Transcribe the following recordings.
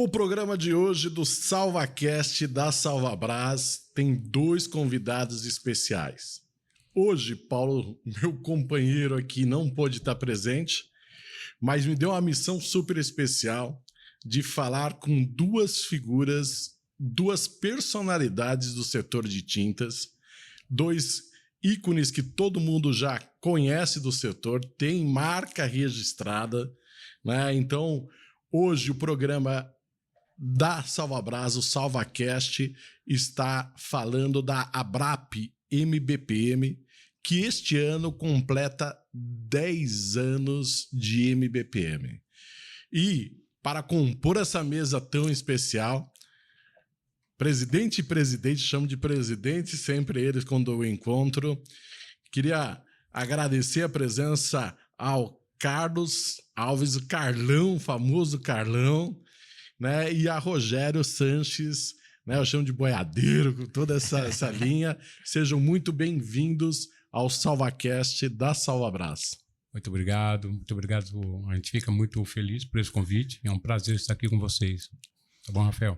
O programa de hoje do SalvaCast da Salvabras tem dois convidados especiais. Hoje, Paulo, meu companheiro aqui, não pôde estar presente, mas me deu uma missão super especial de falar com duas figuras, duas personalidades do setor de tintas, dois ícones que todo mundo já conhece do setor, tem marca registrada, né? Então, hoje o programa da Salvabras, o SalvaCast, está falando da Abrap MBPM, que este ano completa 10 anos de MBPM. E, para compor essa mesa tão especial, presidente e presidente, chamo de presidente sempre eles quando eu encontro, queria agradecer a presença ao Carlos Alves, o Carlão, famoso Carlão, né, e a Rogério Sanches, né, eu chamo de boiadeiro, com toda essa linha. Sejam muito bem-vindos ao SalvaCast da Salvabras. Muito obrigado. A gente fica muito feliz por esse convite. É um prazer estar aqui com vocês. Tá bom, Rafael?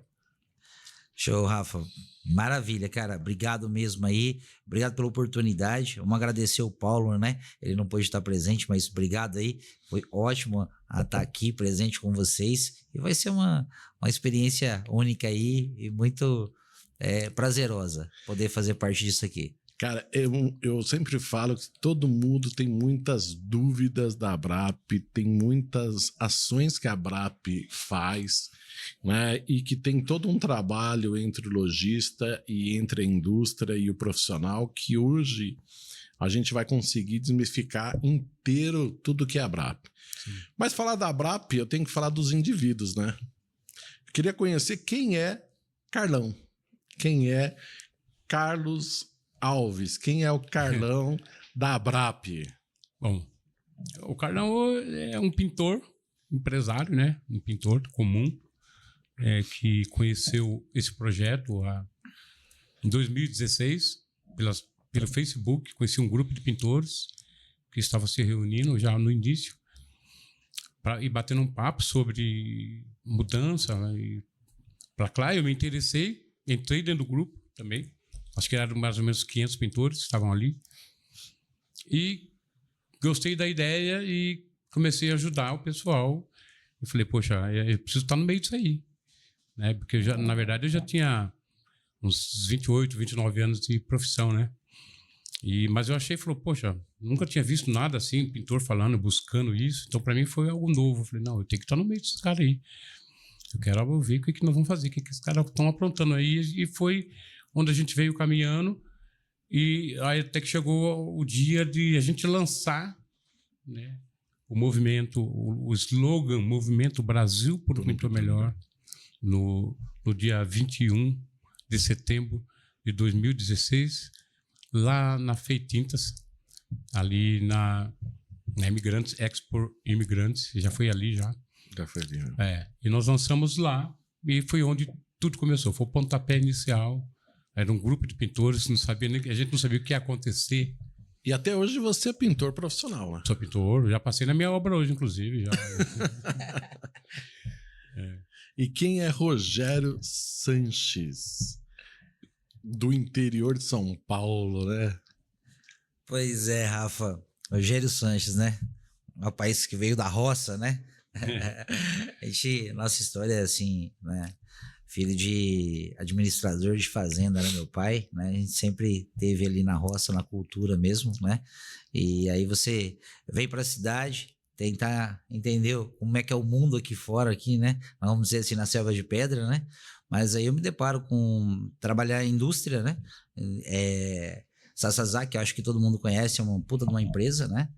Show, Rafa. Maravilha, cara. Obrigado mesmo aí. Obrigado pela oportunidade. Vamos agradecer o Paulo, né? Ele não pôde estar presente, mas obrigado aí. Foi ótimo estar aqui presente com vocês. E vai ser uma experiência única aí e muito prazerosa poder fazer parte disso aqui. Cara, eu sempre falo que todo mundo tem muitas dúvidas da Abrap, tem muitas ações que a Abrap faz, né? E que tem todo um trabalho entre o lojista e entre a indústria e o profissional que hoje a gente vai conseguir desmistificar inteiro tudo que é a Abrap. Sim. Mas falar da Abrap, eu tenho que falar dos indivíduos, né? Eu queria conhecer quem é Carlão, quem é Carlos Alves, quem é o Carlão da Abrap? Bom, o Carlão é um pintor, empresário, né? Um pintor comum, que conheceu esse projeto em 2016, pelo Facebook. Conheci um grupo de pintores que estavam se reunindo já no início e batendo um papo sobre mudança. E para lá eu me interessei, entrei dentro do grupo também. Acho que eram mais ou menos 500 pintores que estavam ali. E gostei da ideia e comecei a ajudar o pessoal. Eu falei, poxa, eu preciso estar no meio disso aí, né? Porque na verdade eu já tinha uns 28, 29 anos de profissão, né? Mas eu achei, falou, poxa, nunca tinha visto nada assim, pintor falando, buscando isso. Então para mim foi algo novo. Eu falei, não, eu tenho que estar no meio desses caras aí. Eu quero ouvir o que nós vamos fazer, o que esses caras estão aprontando aí. E foi onde a gente veio caminhando, e aí até que chegou o dia de a gente lançar, né, o movimento, o slogan Movimento Brasil por um Pintor Melhor, no dia 21 de setembro de 2016, lá na Feitintas, ali na Imigrantes, Expo Imigrantes, já foi ali já. Já foi ali, né? E nós lançamos lá, e foi onde tudo começou, foi o pontapé inicial. Era um grupo de pintores, a gente não sabia o que ia acontecer. E até hoje você é pintor profissional, né? Sou pintor, já passei na minha obra hoje, inclusive. Já. E quem é Rogério Sanches? Do interior de São Paulo, né? Pois é, Rafa. Rogério Sanches, né? Um rapaz que veio da roça, né? Nossa história é assim, né? Filho de administrador de fazenda, era meu pai, né? A gente sempre teve ali na roça, na cultura mesmo, né? E aí você vem para a cidade, tentar entender como é que é o mundo aqui fora, aqui, né? Vamos dizer assim, na selva de pedra, né? Mas aí eu me deparo com trabalhar em indústria, né? Sasazaki, eu acho que todo mundo conhece, é uma puta de uma empresa, né?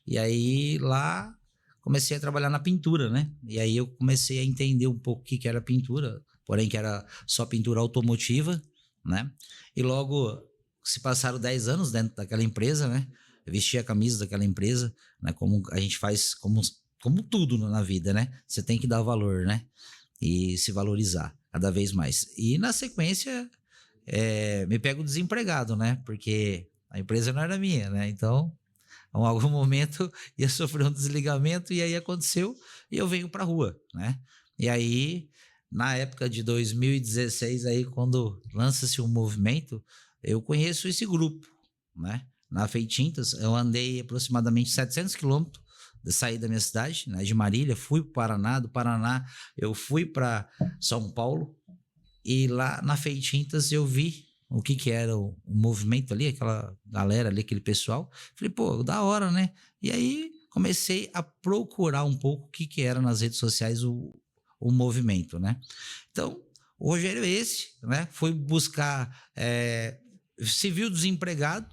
E aí lá comecei a trabalhar na pintura, né? E aí eu comecei a entender um pouco o que era pintura, porém que era só pintura automotiva, né? E logo se passaram 10 anos dentro daquela empresa, né? Eu vesti a camisa daquela empresa, né? Como a gente faz, como tudo na vida, né? Você tem que dar valor, né? E se valorizar cada vez mais. E na sequência me pego desempregado, né? Porque a empresa não era minha, né? Então, em algum momento ia sofrer um desligamento e aí aconteceu e eu venho pra rua, né? E aí na época de 2016, aí, quando lança-se um movimento, eu conheço esse grupo, né? Na Feitintas, eu andei aproximadamente 700 quilômetros, saí da minha cidade, né, de Marília, fui para o Paraná, do Paraná eu fui para São Paulo, e lá na Feitintas eu vi o que era o movimento ali, aquela galera ali, aquele pessoal. Falei, pô, da hora, né? E aí comecei a procurar um pouco o que era nas redes sociais o movimento, né? Então, o Rogério é esse, né? Foi buscar, se viu desempregado,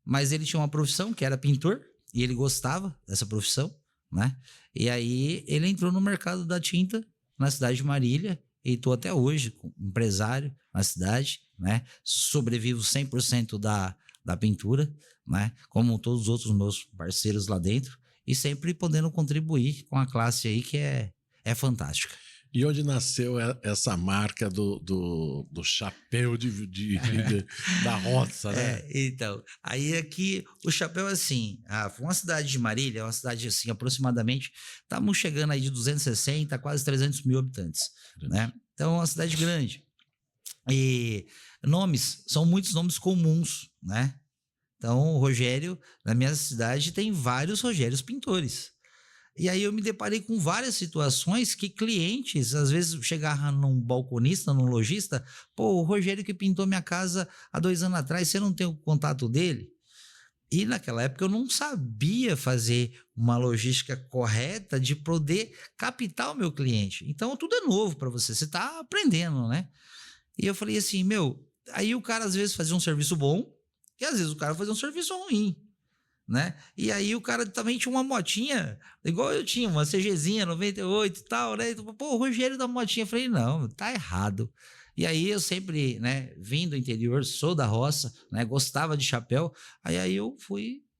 mas ele tinha uma profissão que era pintor e ele gostava dessa profissão, né? E aí ele entrou no mercado da tinta na cidade de Marília e estou até hoje empresário na cidade, né? Sobrevivo 100% da pintura, né? Como todos os outros meus parceiros lá dentro e sempre podendo contribuir com a classe aí que é fantástica. E onde nasceu essa marca do chapéu da roça, né? Então, aí aqui o chapéu assim, uma cidade de Marília, uma cidade assim, aproximadamente, estamos chegando aí de 260 a quase 300 mil habitantes, né? Então, é uma cidade grande. E nomes, são muitos nomes comuns, né? Então, o Rogério, na minha cidade, tem vários Rogérios pintores. E aí eu me deparei com várias situações que clientes, às vezes, chegavam num balconista, num lojista, pô, o Rogério que pintou minha casa há 2 anos atrás, você não tem o contato dele? E naquela época eu não sabia fazer uma logística correta de poder captar o meu cliente. Então tudo é novo para você está aprendendo, né? E eu falei assim, aí o cara às vezes fazia um serviço bom e às vezes o cara fazia um serviço ruim, né? E aí o cara também tinha uma motinha, igual eu tinha, uma CGzinha 98 e tal, né? Pô, o Rogério da motinha. Eu falei, não, tá errado. E aí eu sempre, né, vim do interior, sou da roça, né, gostava de chapéu. Aí eu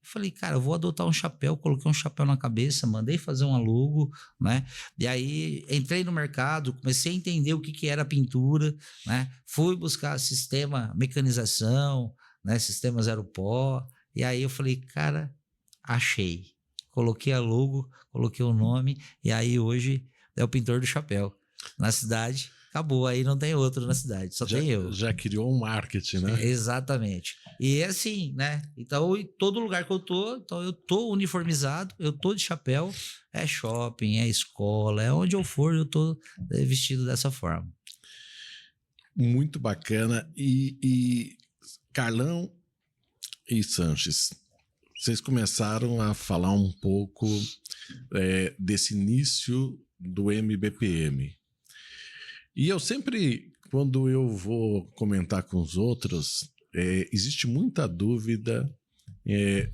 falei, cara, eu vou adotar um chapéu, coloquei um chapéu na cabeça, mandei fazer um logo, né? E aí entrei no mercado, comecei a entender o que era pintura, né? Fui buscar sistema mecanização, né, sistema zero pó. E aí eu falei, cara, achei. Coloquei a logo, coloquei o nome, e aí hoje é o pintor do chapéu. Na cidade, acabou, aí não tem outro na cidade, só tem eu. Já criou um marketing, né? Exatamente. E é assim, né? Então, em todo lugar que eu tô, então eu tô uniformizado, eu tô de chapéu, é shopping, é escola, é onde eu for, eu tô vestido dessa forma. Muito bacana. E Carlão e Sanches, vocês começaram a falar um pouco desse início do MBPM. E eu sempre, quando eu vou comentar com os outros, existe muita dúvida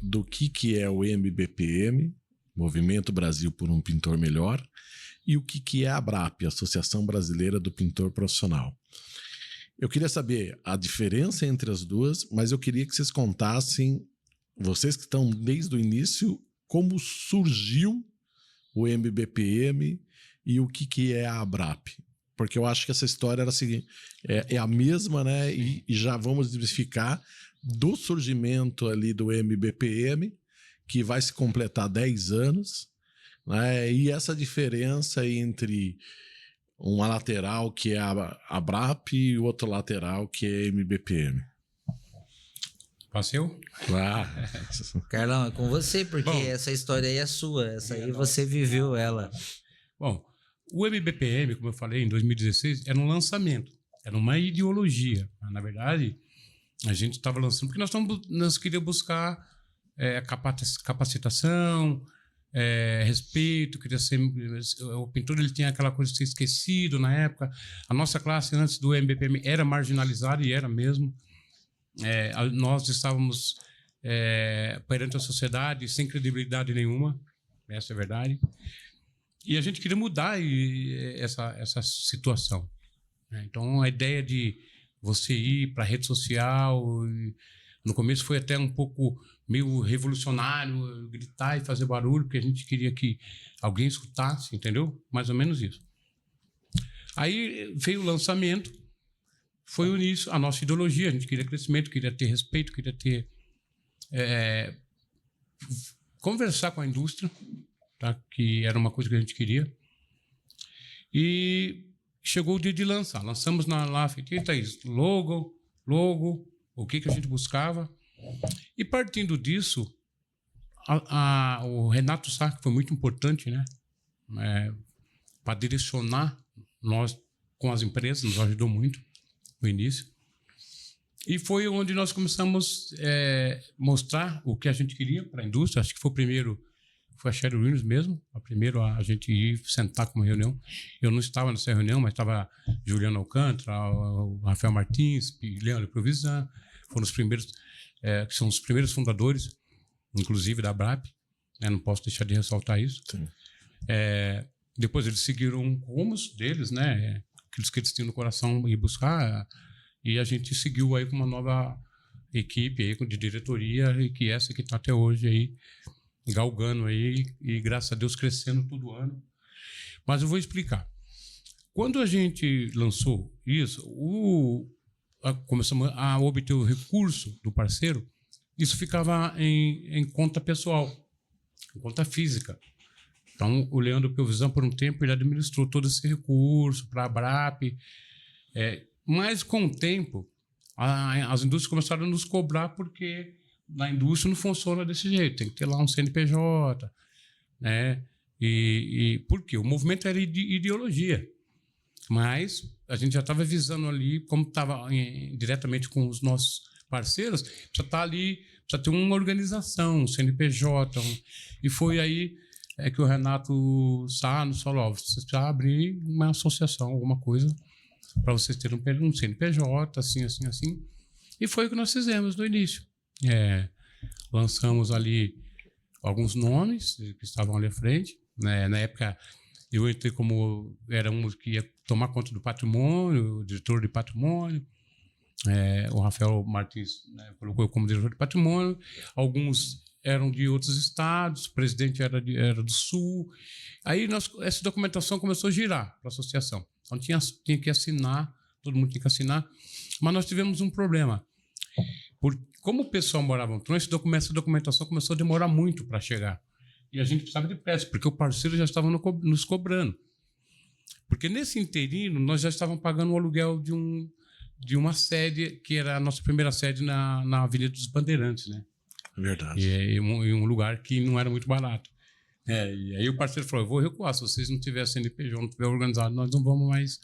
do que é o MBPM, Movimento Brasil por um Pintor Melhor, e o que é a ABRAP, Associação Brasileira do Pintor Profissional. Eu queria saber a diferença entre as duas, mas eu queria que vocês contassem, vocês que estão desde o início, como surgiu o MBPM e o que é a ABRAP. Porque eu acho que essa história era a seguinte, é a mesma, né? E já vamos diversificar do surgimento ali do MBPM, que vai se completar 10 anos, né? E essa diferença entre uma lateral que é a ABRAP e o outro lateral que é MBPM. Passeu? Carlão, é com você, porque Bom, essa história aí é sua, essa aí você viveu ela. Bom, o MBPM, como eu falei, em 2016, era um lançamento, era uma ideologia. Na verdade, a gente estava lançando porque nós queríamos buscar capacitação, respeito, queria ser... O pintor ele tinha aquela coisa de ser esquecido na época. A nossa classe antes do MBPM era marginalizada, e era mesmo. Nós estávamos perante a sociedade sem credibilidade nenhuma, essa é a verdade. E a gente queria mudar essa situação. Então, a ideia de você ir para a rede social, no começo foi até um pouco meio revolucionário, gritar e fazer barulho, porque a gente queria que alguém escutasse, entendeu? Mais ou menos isso. Aí veio o lançamento, foi o início, a nossa ideologia, a gente queria crescimento, queria ter respeito, queria ter... conversar com a indústria, tá? Que era uma coisa que a gente queria. E chegou o dia de lançar. Lançamos lá, feita isso, logo, o que a gente buscava. E partindo disso, o Renato Sá, que foi muito importante, né? Para direcionar nós com as empresas, nos ajudou muito no início. E foi onde nós começamos a mostrar o que a gente queria para a indústria. Acho que foi o primeiro, foi a Sherry Williams mesmo, a primeira a gente ir sentar com uma reunião. Eu não estava nessa reunião, mas estava Juliano Alcântara, o Rafael Martins, Leandro Provisan, foram os primeiros, que são os primeiros fundadores, inclusive da BRAP, né? Não posso deixar de ressaltar isso. Depois eles seguiram rumos deles, né? Aqueles que eles tinham no coração ir buscar, e a gente seguiu aí com uma nova equipe aí de diretoria, e que essa que está até hoje aí galgando aí, e graças a Deus crescendo todo ano. Mas eu vou explicar. Quando a gente lançou isso, começamos a obter o recurso do parceiro, isso ficava em conta pessoal, em conta física. Então, o Leandro Provisan, por um tempo, ele administrou todo esse recurso para a BRAP. Mas, com o tempo, as indústrias começaram a nos cobrar, porque na indústria não funciona desse jeito. Tem que ter lá um CNPJ, né? E por quê? O movimento era ideologia. Mas a gente já estava visando ali, como estava diretamente com os nossos parceiros, precisa estar ali, precisa ter uma organização, um CNPJ. E foi aí que o Renato Sá nos falou: você precisa abrir uma associação, alguma coisa, para vocês terem um CNPJ, assim. E foi o que nós fizemos no início. Lançamos ali alguns nomes que estavam ali à frente. Né? Na época, eu entrei como era um que ia tomar conta do patrimônio, o diretor de patrimônio. O Rafael Martins, né, colocou eu como diretor de patrimônio. Alguns eram de outros estados, o presidente era do Sul. Aí essa documentação começou a girar para a associação. Então tinha que assinar, todo mundo tinha que assinar. Mas nós tivemos um problema. Como o pessoal morava em Tron, essa documentação começou a demorar muito para chegar. E a gente precisava de pressa, porque o parceiro já estava nos cobrando. Porque nesse interino, nós já estávamos pagando o aluguel de uma sede, que era a nossa primeira sede na Avenida dos Bandeirantes, né? Verdade. E um lugar que não era muito barato. E aí o parceiro falou: eu vou recuar, se vocês não tiverem CNPJ, não tiver organizado, nós não vamos mais.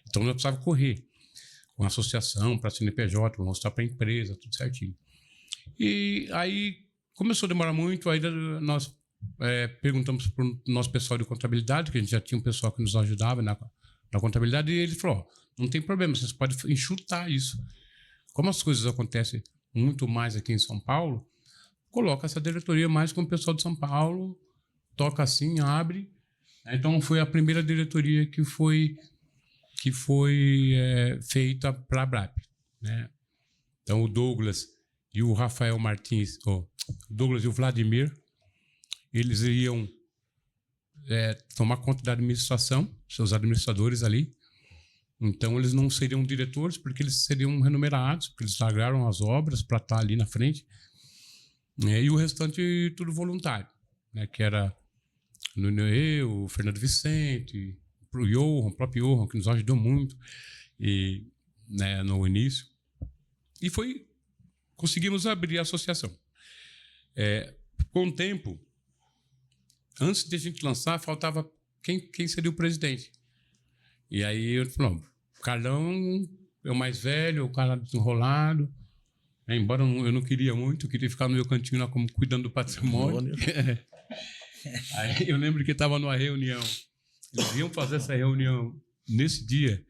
Então nós precisávamos correr com a associação para CNPJ, para mostrar para a empresa, tudo certinho. E aí começou a demorar muito, aí nós perguntamos para o nosso pessoal de contabilidade, que a gente já tinha um pessoal que nos ajudava na contabilidade, e ele falou: não tem problema, vocês podem enxutar isso. Como as coisas acontecem muito mais aqui em São Paulo, coloca essa diretoria mais com o pessoal de São Paulo, toca assim, abre. Então foi a primeira diretoria que foi feita para a BRAP, né? Então o Douglas e o Rafael Martins, o Douglas e o Vladimir, eles iriam tomar conta da administração, seus administradores ali. Então eles não seriam diretores, porque eles seriam remunerados, porque eles largaram as obras para estar ali na frente. E o restante tudo voluntário, né? Que era eu, o Fernando Vicente, o próprio Johan, que nos ajudou muito né, no início. E conseguimos abrir a associação. Com o tempo, antes de a gente lançar, faltava quem seria o presidente. E aí eu falei: o Carlão é o mais velho, o cara desenrolado. Embora eu não queria muito, eu queria ficar no meu cantinho lá como cuidando do patrimônio. Aí eu lembro que estava numa reunião. Eles iam fazer essa reunião nesse dia,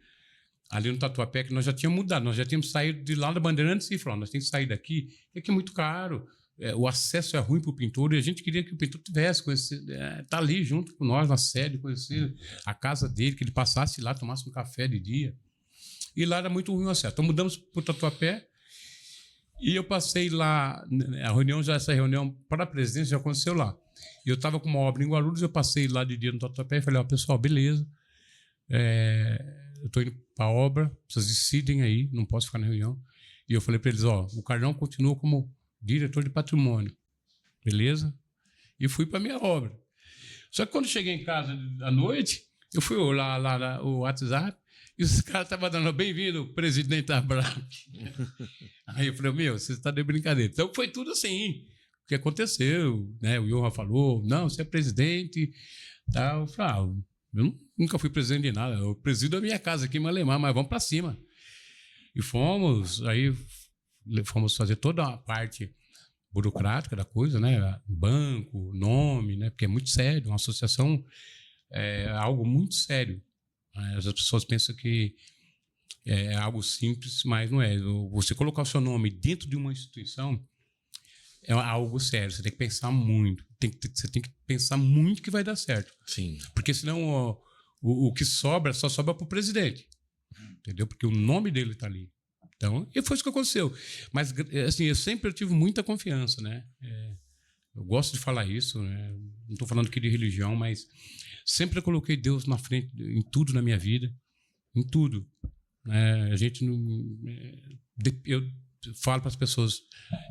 ali no Tatuapé, que nós já tínhamos mudado. Nós já tínhamos saído de lá da Bandeirantes e falamos: nós temos que sair daqui, é que é muito caro. O acesso é ruim para o pintor, e a gente queria que o pintor tivesse, tá ali junto com nós na sede, conhecer a casa dele, que ele passasse lá, tomasse um café de dia. E lá era muito ruim o acesso. Então mudamos para o Tatuapé, e eu passei lá, essa reunião para a presidência já aconteceu lá. E eu estava com uma obra em Guarulhos, eu passei lá de dia no Tatuapé e falei: pessoal, beleza, eu estou indo para a obra, vocês decidem aí, não posso ficar na reunião. E eu falei para eles: o Carlão continua como diretor de patrimônio, beleza? E fui para minha obra. Só que quando cheguei em casa à noite, Eu fui lá o WhatsApp e os caras estavam dando bem-vindo, presidente da Abrap. Aí eu falei, meu, você está de brincadeira. Então foi tudo assim, o que aconteceu, né? O Johan falou, não, você é presidente, tal. Eu falei, eu nunca fui presidente de nada, eu presido a minha casa aqui em Malemar, mas vamos para cima. E fomos fazer toda a parte burocrática da coisa, né? Banco, nome, né? Porque é muito sério, uma associação é algo muito sério. As pessoas pensam que é algo simples, mas não é. Você colocar o seu nome dentro de uma instituição é algo sério. Você tem que pensar muito. Você tem que pensar muito que vai dar certo. Sim. Porque senão o que sobra só sobra para o presidente. Entendeu? Porque o nome dele está ali. Então, e foi isso que aconteceu. Mas, assim, eu sempre tive muita confiança, né? Eu gosto de falar isso, né? Não estou falando aqui de religião, mas sempre eu coloquei Deus na frente em tudo na minha vida. Em tudo. A gente não... Eu falo para as pessoas,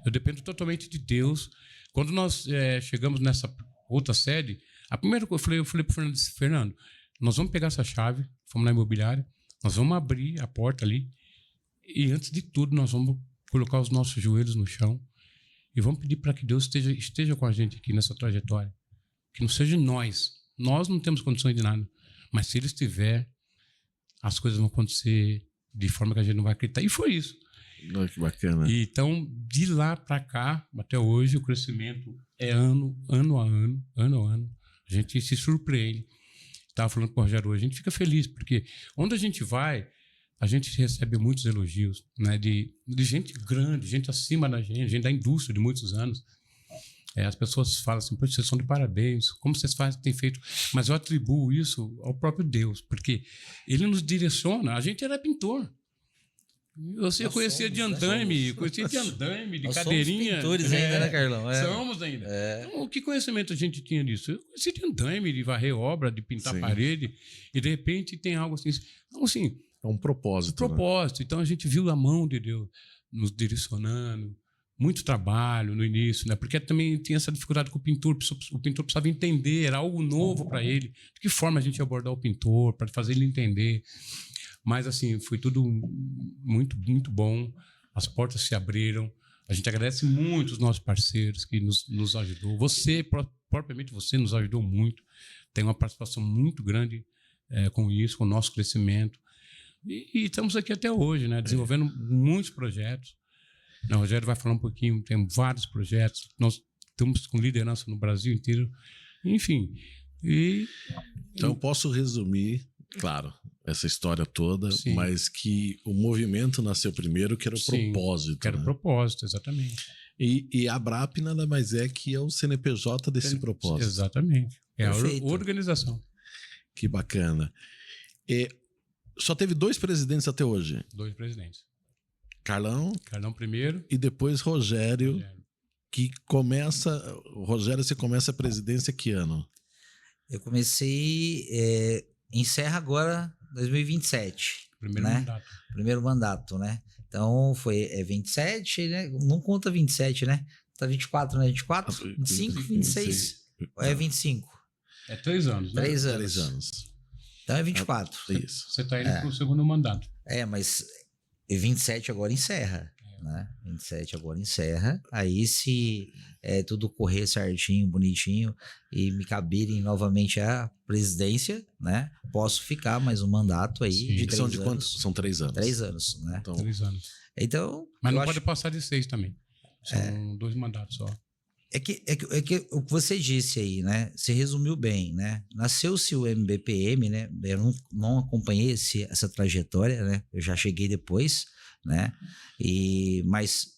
eu dependo totalmente de Deus. Quando nós chegamos nessa outra sede, a primeira coisa eu falei para o Fernando, nós vamos pegar essa chave, fomos na imobiliária, nós vamos abrir a porta ali e antes de tudo nós vamos colocar os nossos joelhos no chão e vamos pedir para que Deus esteja com a gente aqui nessa trajetória. Que não seja nós. Nós não temos condições de nada, mas se Ele estiver, as coisas vão acontecer de forma que a gente não vai acreditar. E foi isso. Olha que bacana. E, então, de lá para cá, até hoje, o crescimento é ano a ano. A gente se surpreende. Estava falando com o Rogério hoje, a gente fica feliz, porque onde a gente vai, a gente recebe muitos elogios, né, de gente grande, gente acima da gente da indústria de muitos anos. As pessoas falam assim, vocês são de parabéns, como vocês têm feito? Mas eu atribuo isso ao próprio Deus, porque Ele nos direciona. A gente era pintor. Eu conhecia de andaime, de cadeirinha. Somos pintores ainda, né, Carlão? Somos ainda. Então, que conhecimento a gente tinha disso? Eu conhecia de andaime, de varrer obra, de pintar parede, e de repente tem algo assim. Então, assim, é um propósito. Né? Então a gente viu a mão de Deus nos direcionando. Muito trabalho no início, né? Porque também tinha essa dificuldade com o pintor precisava entender, era algo novo para ele. De que forma a gente ia abordar o pintor, para fazer ele entender. Mas, assim, foi tudo muito, muito bom. As portas se abriram. A gente agradece muito os nossos parceiros que nos ajudou. Propriamente você, nos ajudou muito. Tem uma participação muito grande com isso, com o nosso crescimento. E estamos aqui até hoje, né? Desenvolvendo muitos projetos. O Rogério vai falar um pouquinho, tem vários projetos, nós estamos com liderança no Brasil inteiro, enfim. Então eu posso resumir, claro, essa história toda, sim, mas que o movimento nasceu primeiro, que era o propósito. Que era o propósito, exatamente. E a Abrap nada mais é que é o CNPJ desse propósito. Exatamente. É Perfeito. A organização. Que bacana. Só teve 2 presidentes até hoje? 2 presidentes. Carlão primeiro. E depois Rogério. Que começa... Rogério, você começa a presidência que ano? Eu comecei... encerra agora 2027. Primeiro mandato, né? Então foi 27, né? Não conta 27, né? Tá 24, né? 24, 25, 26. Ou é 25? É 3 anos, né? 3 anos. 3 anos. Então é 24. Isso. Você tá indo pro segundo mandato. Mas 27 agora encerra. Né? 27 agora encerra. Aí, se tudo correr certinho, bonitinho e me caberem novamente a presidência, né? Posso ficar mais um mandato aí. Sim. De 3 anos. De quantos? São 3 anos. 3 anos, né? Então, 3 anos. Então, mas não pode passar de 6 também. São 2 mandatos só. É que o que você disse aí, né? Você resumiu bem, né? Nasceu-se o MBPM, né? Eu não acompanhei essa trajetória, né? Eu já cheguei depois, né? Mas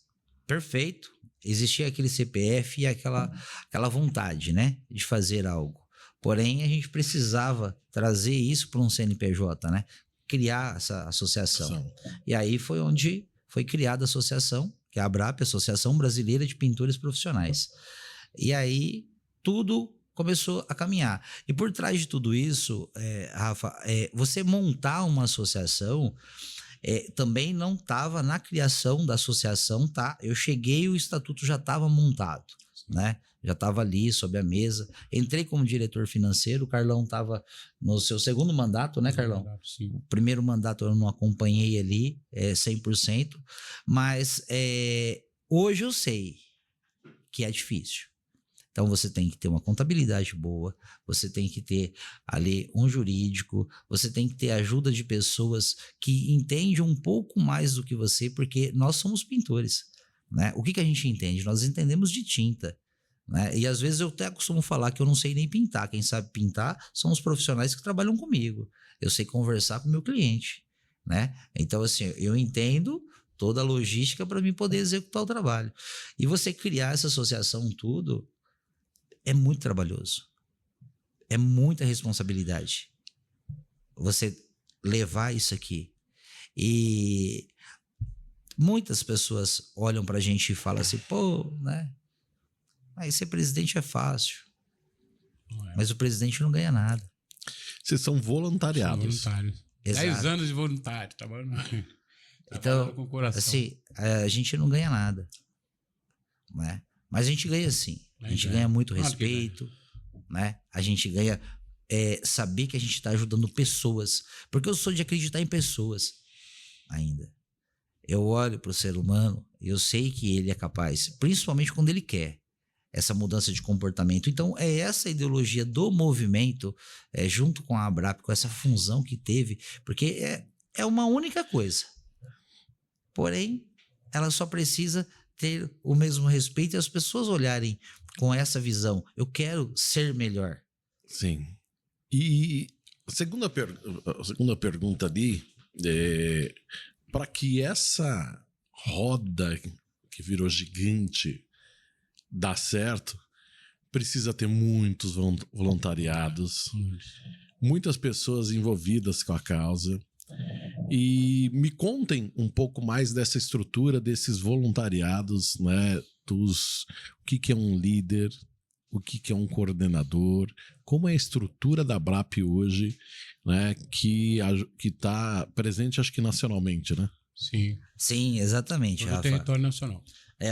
perfeito. Existia aquele CPF e aquela vontade, né? De fazer algo. Porém, a gente precisava trazer isso para um CNPJ, né? Criar essa associação. E aí foi onde foi criada a associação, que é a Abrap, Associação Brasileira de Pintores Profissionais. E aí tudo começou a caminhar. E por trás de tudo isso, Rafa, você montar uma associação também não estava na criação da associação, tá? Eu cheguei e o estatuto já estava montado. né? Já estava ali sob a mesa. Entrei como diretor financeiro, o Carlão estava no seu segundo mandato, né, Carlão? Sim. O primeiro mandato eu não acompanhei ali 100%, mas hoje eu sei que é difícil. Então você tem que ter uma contabilidade boa, você tem que ter ali um jurídico, você tem que ter ajuda de pessoas que entendem um pouco mais do que você, porque nós somos pintores, né? O que a gente entende? Nós entendemos de tinta, né? E às vezes eu até costumo falar que eu não sei nem pintar. Quem sabe pintar são os profissionais que trabalham comigo. Eu sei conversar com o meu cliente, né? Então, assim, eu entendo toda a logística para mim poder executar o trabalho. E você criar essa associação tudo é muito trabalhoso. É muita responsabilidade você levar isso aqui. E muitas pessoas olham pra gente e falam assim, pô, né? Aí ser presidente é fácil. Mas o presidente não ganha nada. Vocês são voluntariados. Voluntários. Exato. 10 anos de voluntário, trabalhando Então, com o coração. assim, a gente não ganha nada, né? Mas a gente ganha sim. A gente ganha muito respeito, né? A gente ganha saber que a gente está ajudando pessoas. Porque eu sou de acreditar em pessoas ainda. Eu olho para o ser humano e eu sei que ele é capaz, principalmente quando ele quer, essa mudança de comportamento. Então, é essa ideologia do movimento, junto com a ABRAP, com essa fusão que teve, porque é uma única coisa. Porém, ela só precisa ter o mesmo respeito e as pessoas olharem com essa visão. Eu quero ser melhor. Sim. E a segunda pergunta ali é, para que essa roda que virou gigante dá certo, precisa ter muitos voluntariados, muitas pessoas envolvidas com a causa. E me contem um pouco mais dessa estrutura desses voluntariados, né? O que é um líder, o que é um coordenador, como é a estrutura da ABRAP hoje, né? Que está presente, acho que nacionalmente, né? Sim. Sim, exatamente, Todo o Rafa. território nacional.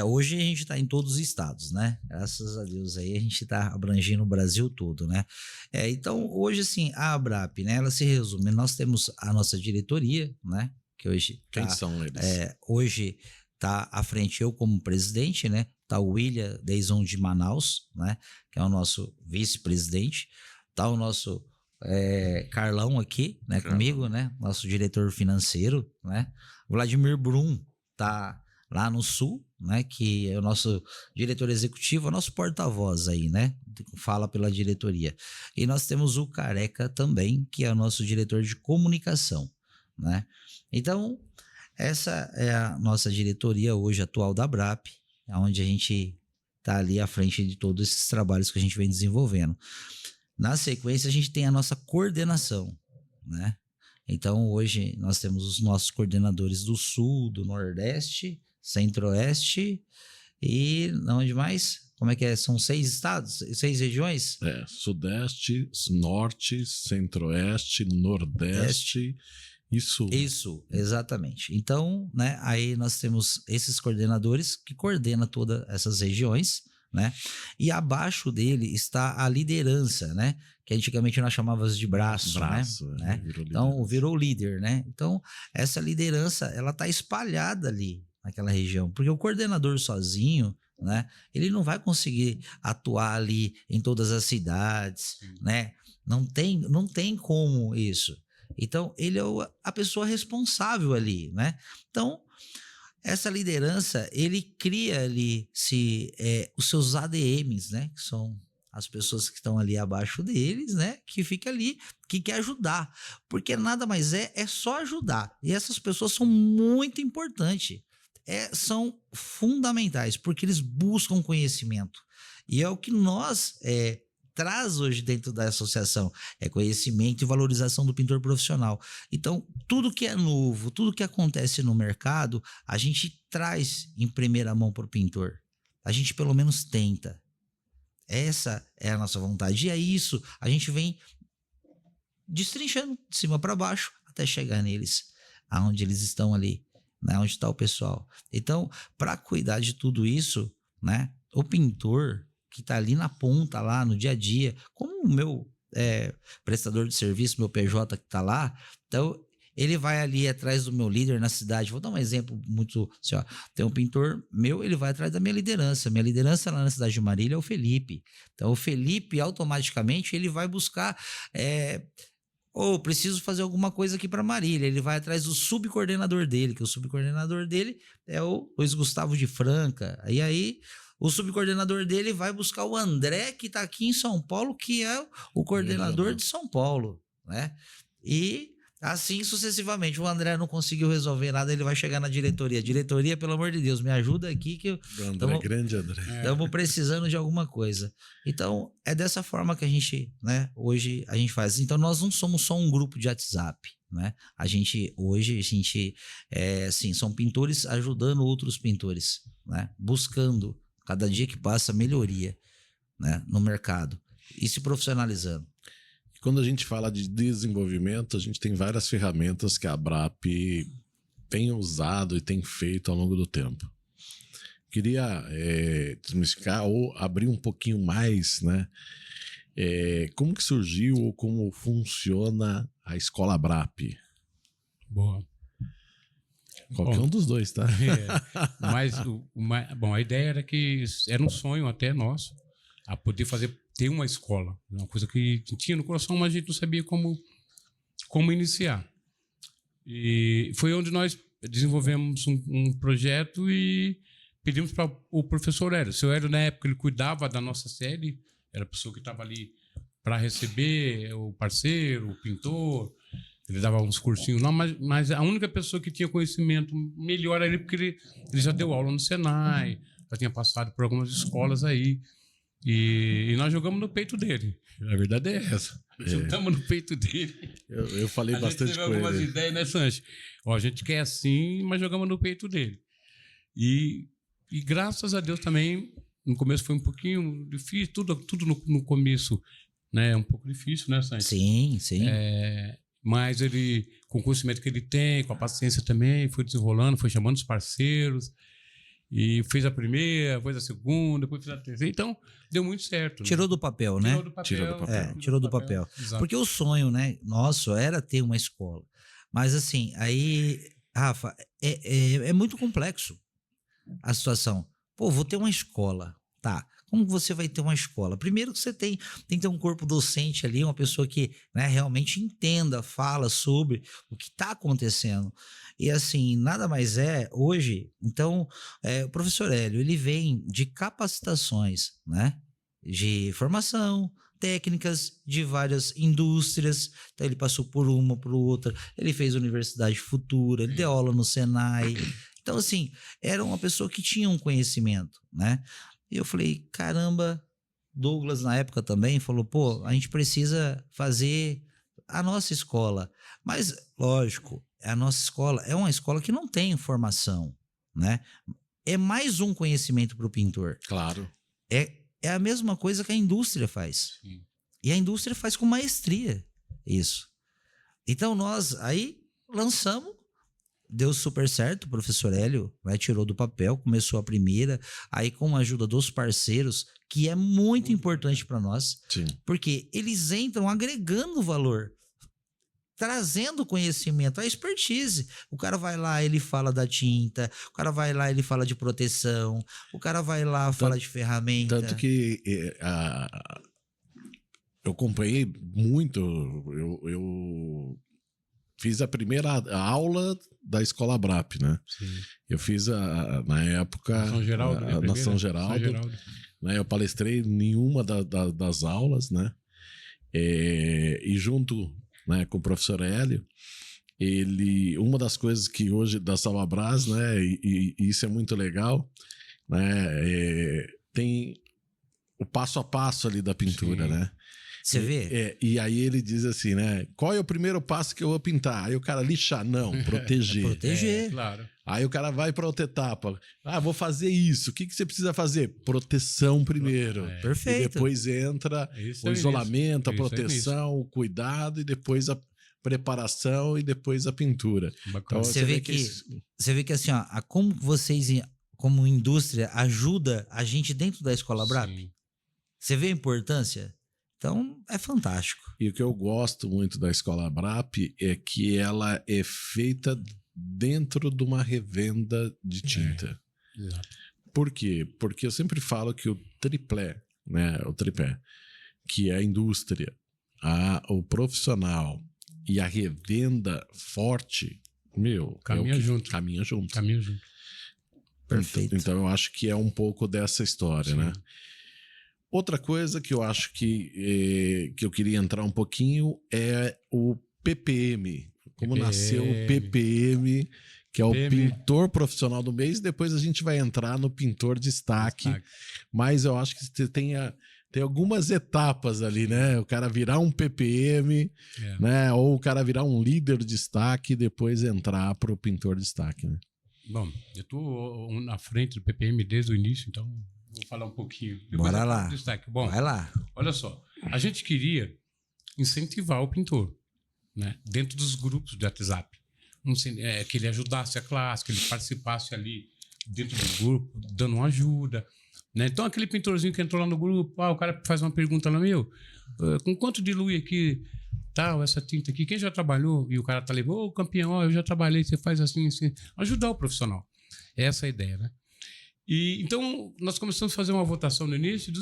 Hoje a gente está em todos os estados, né? Graças a Deus aí a gente está abrangindo o Brasil todo, né? Então hoje assim, a ABRAP, né? Ela se resume, nós temos a nossa diretoria, né? Que hoje Quem são eles? Hoje tá à frente eu como presidente, né? Tá o William Deison de Manaus, né? Que é o nosso vice-presidente. Tá o nosso Carlão aqui, né? Carlão. Comigo, né? Nosso diretor financeiro, né? Vladimir Brum tá lá no Sul, né, que é o nosso diretor executivo, é o nosso porta-voz aí, né, fala pela diretoria. E nós temos o Careca também, que é o nosso diretor de comunicação, né. Então, essa é a nossa diretoria hoje atual da ABRAP, onde a gente está ali à frente de todos esses trabalhos que a gente vem desenvolvendo. Na sequência, a gente tem a nossa coordenação, né. Então, hoje nós temos os nossos coordenadores do Sul, do Nordeste, Centro-Oeste e onde mais? Como é que é? São 6 estados? 6 regiões? Sudeste, Norte, Centro-Oeste, Nordeste e Sul. Isso, exatamente. Então, né, aí nós temos esses coordenadores que coordenam todas essas regiões, né? E abaixo dele está a liderança, né? Que antigamente nós chamávamos de braço, né? Então, virou líder, né? Então, essa liderança, ela tá espalhada ali naquela região, porque o coordenador sozinho, né? Ele não vai conseguir atuar ali em todas as cidades, né? Não tem como isso. Então, ele é a pessoa responsável ali, né? Então, essa liderança, ele cria ali os seus ADMs, né? Que são as pessoas que estão ali abaixo deles, né? Que fica ali, que quer ajudar. Porque nada mais é só ajudar. E essas pessoas são muito importantes. São fundamentais, porque eles buscam conhecimento. E é o que nós traz hoje dentro da associação, conhecimento e valorização do pintor profissional. Então, tudo que é novo, tudo que acontece no mercado, a gente traz em primeira mão para o pintor. A gente pelo menos tenta. Essa é a nossa vontade. E é isso, a gente vem destrinchando de cima para baixo até chegar neles, aonde eles estão ali, né, onde está o pessoal. Então, para cuidar de tudo isso, né, o pintor, que está ali na ponta, lá no dia a dia, como o meu prestador de serviço, meu PJ que está lá. Então, ele vai ali atrás do meu líder na cidade. Vou dar um exemplo muito assim, ó. Tem um pintor meu, ele vai atrás da minha liderança. Minha liderança lá na cidade de Marília é o Felipe. Então, o Felipe, automaticamente, ele vai buscar... preciso fazer alguma coisa aqui para Marília. Ele vai atrás do subcoordenador dele, que o subcoordenador dele é o Luiz Gustavo de Franca. E aí, o subcoordenador dele vai buscar o André, que está aqui em São Paulo, que é o coordenador de São Paulo, né? E assim sucessivamente. O André não conseguiu resolver nada, ele vai chegar na diretoria. Diretoria, pelo amor de Deus, me ajuda aqui que Grande André. Estamos precisando de alguma coisa. Então, é dessa forma que a gente, né, hoje a gente faz. Então, nós não somos só um grupo de WhatsApp, né? Hoje, assim, são pintores ajudando outros pintores, né? Buscando, cada dia que passa, melhoria, né, no mercado e se profissionalizando. Quando a gente fala de desenvolvimento, a gente tem várias ferramentas que a ABRAP tem usado e tem feito ao longo do tempo. Queria desmistificar ou abrir um pouquinho mais, né? Como que surgiu ou como funciona a Escola ABRAP? Boa. Qualquer um dos dois, tá? Mas, bom, a ideia era um sonho até nosso, a poder ter uma escola. Uma coisa que tinha no coração, mas a gente não sabia como iniciar. E foi onde nós desenvolvemos um projeto e pedimos para o professor Hélio. O seu Hélio, na época, ele cuidava da nossa série, era a pessoa que estava ali para receber o parceiro, o pintor. Ele dava uns cursinhos lá, mas a única pessoa que tinha conhecimento melhor era ele, porque ele já deu aula no Senai, já tinha passado por algumas escolas aí. E nós jogamos no peito dele. A verdade é essa. Jogamos no peito dele. Eu falei bastante com ele. A gente teve algumas ideias, né, Sancho? A gente quer assim, mas jogamos no peito dele. E graças a Deus também, no começo foi um pouquinho difícil, tudo no começo, né, é um pouco difícil, né, Sancho? Sim. Mas ele, com o conhecimento que ele tem, com a paciência também, foi desenrolando, foi chamando os parceiros. E fez a primeira, depois a segunda, depois fez a terceira. Então, deu muito certo. Tirou do papel, né? Tirou do papel. Porque o sonho, né, nosso era ter uma escola. Mas assim, aí, Rafa, é muito complexo a situação. Pô, vou ter uma escola, tá? Como você vai ter uma escola? Primeiro que você tem que ter um corpo docente ali, uma pessoa que, né, realmente entenda, fala sobre o que está acontecendo. E assim, nada mais hoje. Então, o professor Hélio, ele vem de capacitações, né, de formação, técnicas de várias indústrias. Então, ele passou por uma, por outra. Ele fez Universidade Futura, ele deu aula no Senai. Então, assim, era uma pessoa que tinha um conhecimento, né? E eu falei, caramba, Douglas na época também falou, pô, a gente precisa fazer a nossa escola. Mas, lógico, a nossa escola é uma escola que não tem formação, né? É mais um conhecimento para o pintor. Claro. É a mesma coisa que a indústria faz. Sim. E a indústria faz com maestria isso. Então, nós aí lançamos. Deu super certo, o professor Hélio, né, tirou do papel, começou a primeira, aí com a ajuda dos parceiros, que é muito importante para nós, Sim. Porque eles entram agregando valor, trazendo conhecimento, a expertise. O cara vai lá, ele fala da tinta, o cara vai lá, ele fala de proteção, o cara vai lá, fala de ferramenta. Tanto que eu acompanhei muito, eu fiz a primeira aula da Escola ABRAP, né? Sim. Eu fiz na época São Geraldo, na São Geraldo. Né? Eu palestrei em uma das aulas, né? E junto, né, com o professor Hélio, uma das coisas que hoje da Salvabras, né? E isso é muito legal, né? Tem o passo a passo ali da pintura, Sim. né? Você vê? E aí ele diz assim, né? Qual é o primeiro passo que eu vou pintar? Aí o cara lixar, não, proteger. Proteger. Claro. Aí o cara vai para outra etapa. Vou fazer isso. O que você precisa fazer? Proteção primeiro. Perfeito. E depois entra o isolamento, a proteção, o cuidado, e depois a preparação e depois a pintura. Bacana. Então, Você vê que assim, ó, como vocês, como indústria, ajuda a gente dentro da Escola ABRAP? Sim. Você vê a importância? Então, é fantástico. E o que eu gosto muito da Escola Abrap é que ela é feita dentro de uma revenda de tinta. Exato. Por quê? Porque eu sempre falo que o tripé, né, o tripé, que é a indústria, o profissional e a revenda forte, Caminha junto. Caminha junto. Caminho junto. Perfeito. Então eu acho que é um pouco dessa história, né? Outra coisa que eu acho que eu queria entrar um pouquinho é o PPM. Como nasceu o PPM, que é o pintor profissional do mês. Depois a gente vai entrar no pintor destaque. Mas eu acho que tem algumas etapas ali, né? O cara virar um PPM, né? Ou o cara virar um líder de destaque e depois entrar para o pintor destaque, né? Bom, eu estou na frente do PPM desde o início, então vou falar um pouquinho. Bora lá. Destaque. Bom, vai lá. Olha só, a gente queria incentivar o pintor, né? Dentro dos grupos de WhatsApp. Que ele ajudasse a classe, que ele participasse ali dentro do grupo, dando uma ajuda, né? Então, aquele pintorzinho que entrou lá no grupo, o cara faz uma pergunta lá, com quanto dilui aqui, tal, essa tinta aqui, quem já trabalhou? E o cara tá ali, campeão, eu já trabalhei, você faz assim. Ajudar o profissional. Essa é a ideia, né? E, então, nós começamos a fazer uma votação no início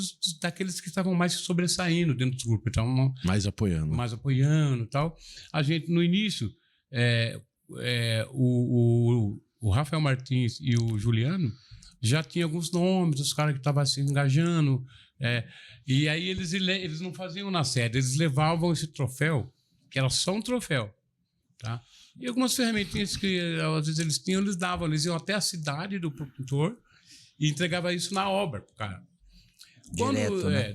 daqueles que estavam mais sobressaindo dentro do grupo. Então, mais apoiando e tal. A gente, no início, o Rafael Martins e o Juliano já tinham alguns nomes, os caras que estavam se engajando. E aí eles não faziam na sede, eles levavam esse troféu, que era só um troféu, tá? E algumas ferramentinhas que às vezes eles tinham, eles iam até a cidade do pintor e entregava isso na obra pro cara.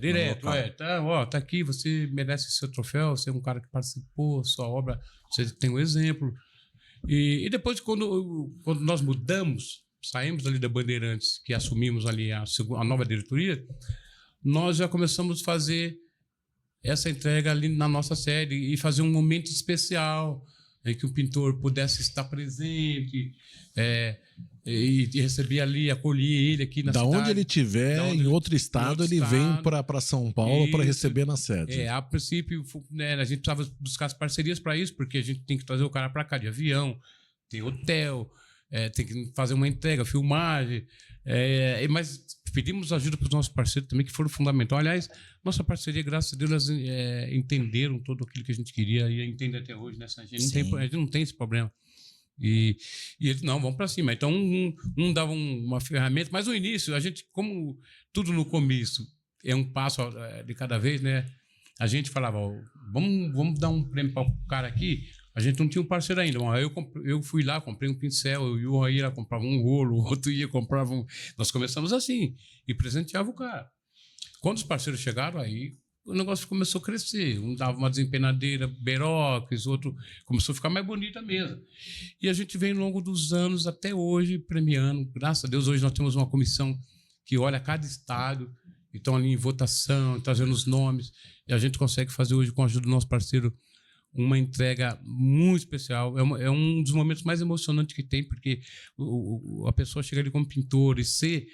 Direto. Tá aqui, você merece seu troféu, você é um cara que participou, sua obra, você tem um exemplo. E depois, quando nós mudamos, saímos ali da Bandeirantes, que assumimos ali a nova diretoria, nós já começamos a fazer essa entrega ali na nossa sede e fazer um momento especial em que o pintor pudesse estar presente, e receber ali, acolher ele aqui na cidade. Onde ele estiver, em outro estado, ele vem para São Paulo para receber na sede. A princípio, né, a gente precisava buscar as parcerias para isso, porque a gente tem que trazer o cara para cá de avião, tem hotel, tem que fazer uma entrega, filmagem. Mas pedimos ajuda para os nossos parceiros também, que foram fundamentais. Aliás, nossa parceria, graças a Deus, elas entenderam tudo aquilo que a gente queria e entendem até hoje, né? A gente não tem esse problema. E eles, não, vamos para cima. Então, um dava uma ferramenta, mas no início, a gente, como tudo no começo é um passo de cada vez, né? A gente falava, vamos dar um prêmio para o cara aqui. A gente não tinha um parceiro ainda. Eu fui lá, comprei um pincel, o Johan ia lá, comprava um rolo, o outro ia, comprava um... Nós começamos assim, e presenteava o cara. Quando os parceiros chegaram, aí o negócio começou a crescer. Um dava uma desempenadeira, beroques, outro começou a ficar mais bonita a mesa. E a gente vem ao longo dos anos, até hoje, premiando. Graças a Deus, hoje nós temos uma comissão que olha cada estado, e estão ali em votação, trazendo os nomes, e a gente consegue fazer hoje, com a ajuda do nosso parceiro, uma entrega muito especial. É um dos momentos mais emocionantes que tem, porque a pessoa chega ali como pintor e ser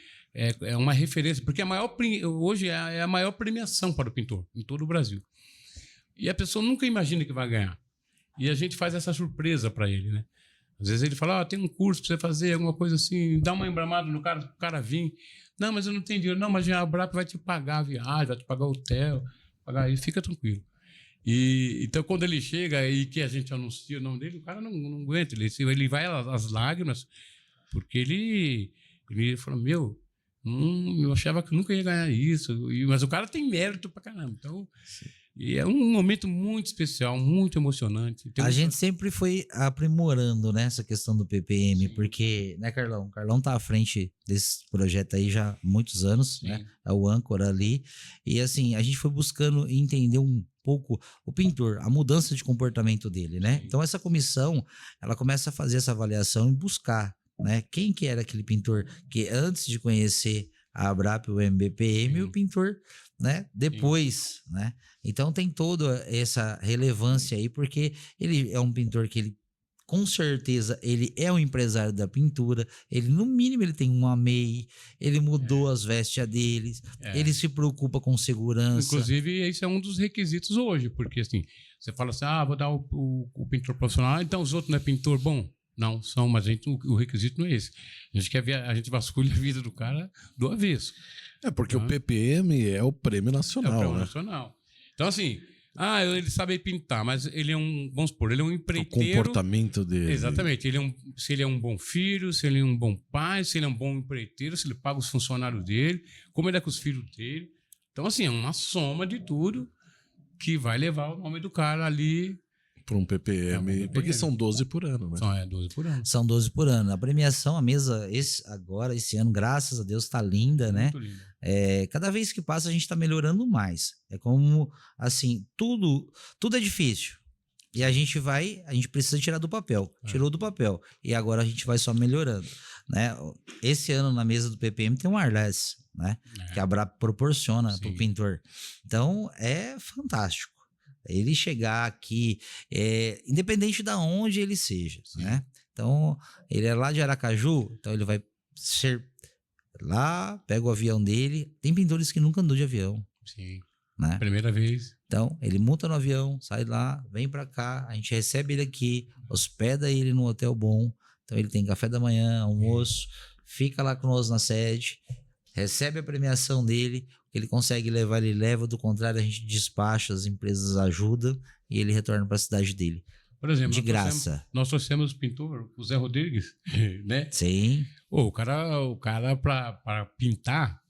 uma referência, porque hoje é a maior premiação para o pintor em todo o Brasil. E a pessoa nunca imagina que vai ganhar. E a gente faz essa surpresa para ele, né? Às vezes ele fala, tem um curso para você fazer, alguma coisa assim, dá uma embramada no cara, o cara vir. Não, mas eu não tenho dinheiro. Não, mas a Abrap vai te pagar a viagem, vai te pagar o hotel, pagar isso, fica tranquilo. Então, quando ele chega e que a gente anuncia o nome dele, o cara não aguenta. Ele vai às lágrimas, porque ele fala, eu achava que eu nunca ia ganhar isso. Mas o cara tem mérito pra caramba. Então, é um momento muito especial, muito emocionante. A gente sempre foi aprimorando, né, essa questão do PPM, Sim. Porque, né, Carlão? O Carlão tá à frente desse projeto aí já há muitos anos, Sim. né? É o âncora ali. E assim, a gente foi buscando entender um pouco o pintor, a mudança de comportamento dele, né? Sim. Então essa comissão, ela começa a fazer essa avaliação e buscar, né? Quem que era aquele pintor que antes de conhecer a Abrap, o MBPM, Sim. o pintor, né? Depois, né? Então tem toda essa relevância aí, porque ele é um pintor que ele com certeza ele é um empresário da pintura, ele no mínimo ele tem uma MEI, ele mudou as vestes deles, ele se preocupa com segurança. Inclusive, esse é um dos requisitos hoje, porque assim, você fala assim, vou dar o pintor profissional, então os outros não é pintor, bom, não são, mas o requisito não é esse. A gente vasculha a vida do cara do avesso. Porque o PPM é o prêmio nacional, É o prêmio né? nacional. Então assim, ele sabe pintar, mas ele é vamos supor, ele é um empreiteiro. O comportamento dele. Exatamente. Se ele é um bom filho, se ele é um bom pai, se ele é um bom empreiteiro, se ele paga os funcionários dele, como ele é com os filhos dele. Então, assim, é uma soma de tudo que vai levar o nome do cara ali. Para um PPM, porque são 12 por ano, né? 12 por ano. São 12 por ano. A premiação, a mesa, esse ano, graças a Deus, está linda, né? Muito lindo. Cada vez que passa, a gente está melhorando mais. É como, assim, tudo é difícil. E a gente precisa tirar do papel. Tirou do papel. E agora a gente vai só melhorando, né? Esse ano, na mesa do PPM, tem um Arles, né? Que a Brap proporciona para o pintor. Então, é fantástico. Ele chegar aqui, independente de onde ele seja, né? Então, ele é lá de Aracaju, então ele vai ser lá, pega o avião dele. Tem pintores que nunca andou de avião. Sim. Né? Primeira vez. Então, ele monta no avião, sai lá, vem pra cá, a gente recebe ele aqui, hospeda ele num hotel bom. Então, ele tem café da manhã, almoço, fica lá conosco na sede, recebe a premiação dele. Ele consegue levar, ele leva, do contrário, a gente despacha, as empresas ajudam e ele retorna para a cidade dele. Por exemplo, de graça. Nós trouxemos o pintor, o Zé Rodrigues, né? Sim. O cara para pintar,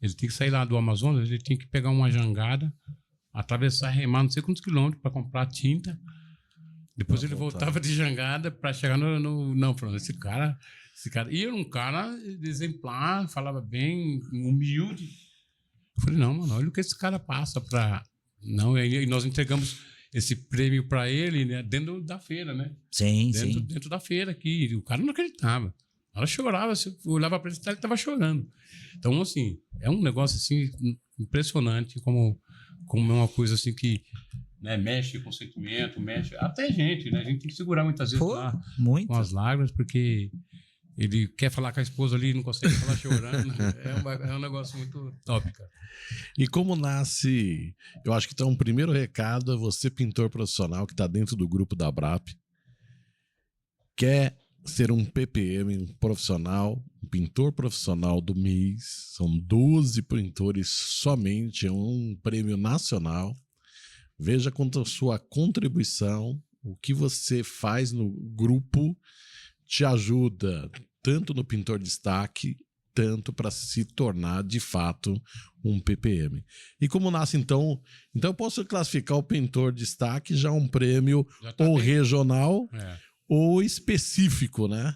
ele tem que sair lá do Amazonas, ele tem que pegar uma jangada, atravessar, remar não sei quantos quilômetros para comprar tinta. Depois ele voltava de jangada para chegar Não, falando, esse cara. E era um cara exemplar, falava bem, humilde. Eu falei, não, mano, olha o que esse cara passa para... Não, e nós entregamos esse prêmio para ele, né, dentro da feira, né? Sim, dentro da feira aqui. E o cara não acreditava. Ela chorava, você olhava para ele, ele estava chorando. Então, assim, é um negócio assim impressionante, como é uma coisa assim que, né, mexe com o sentimento, mexe... Até gente, né? A gente tem que segurar muitas vezes lá com as lágrimas, porque... Ele quer falar com a esposa ali e não consegue falar chorando. É um negócio muito top, cara. E como nasce... Eu acho que então um primeiro recado é você, pintor profissional, que está dentro do grupo da Brap, quer ser um PPM, um profissional, um pintor profissional do mês. São 12 pintores somente, é um prêmio nacional. Veja quanto a sua contribuição, o que você faz no grupo te ajuda tanto no Pintor Destaque, tanto para se tornar de fato um PPM. E como nasce então eu posso classificar o Pintor Destaque já um prêmio ou regional ou específico, né?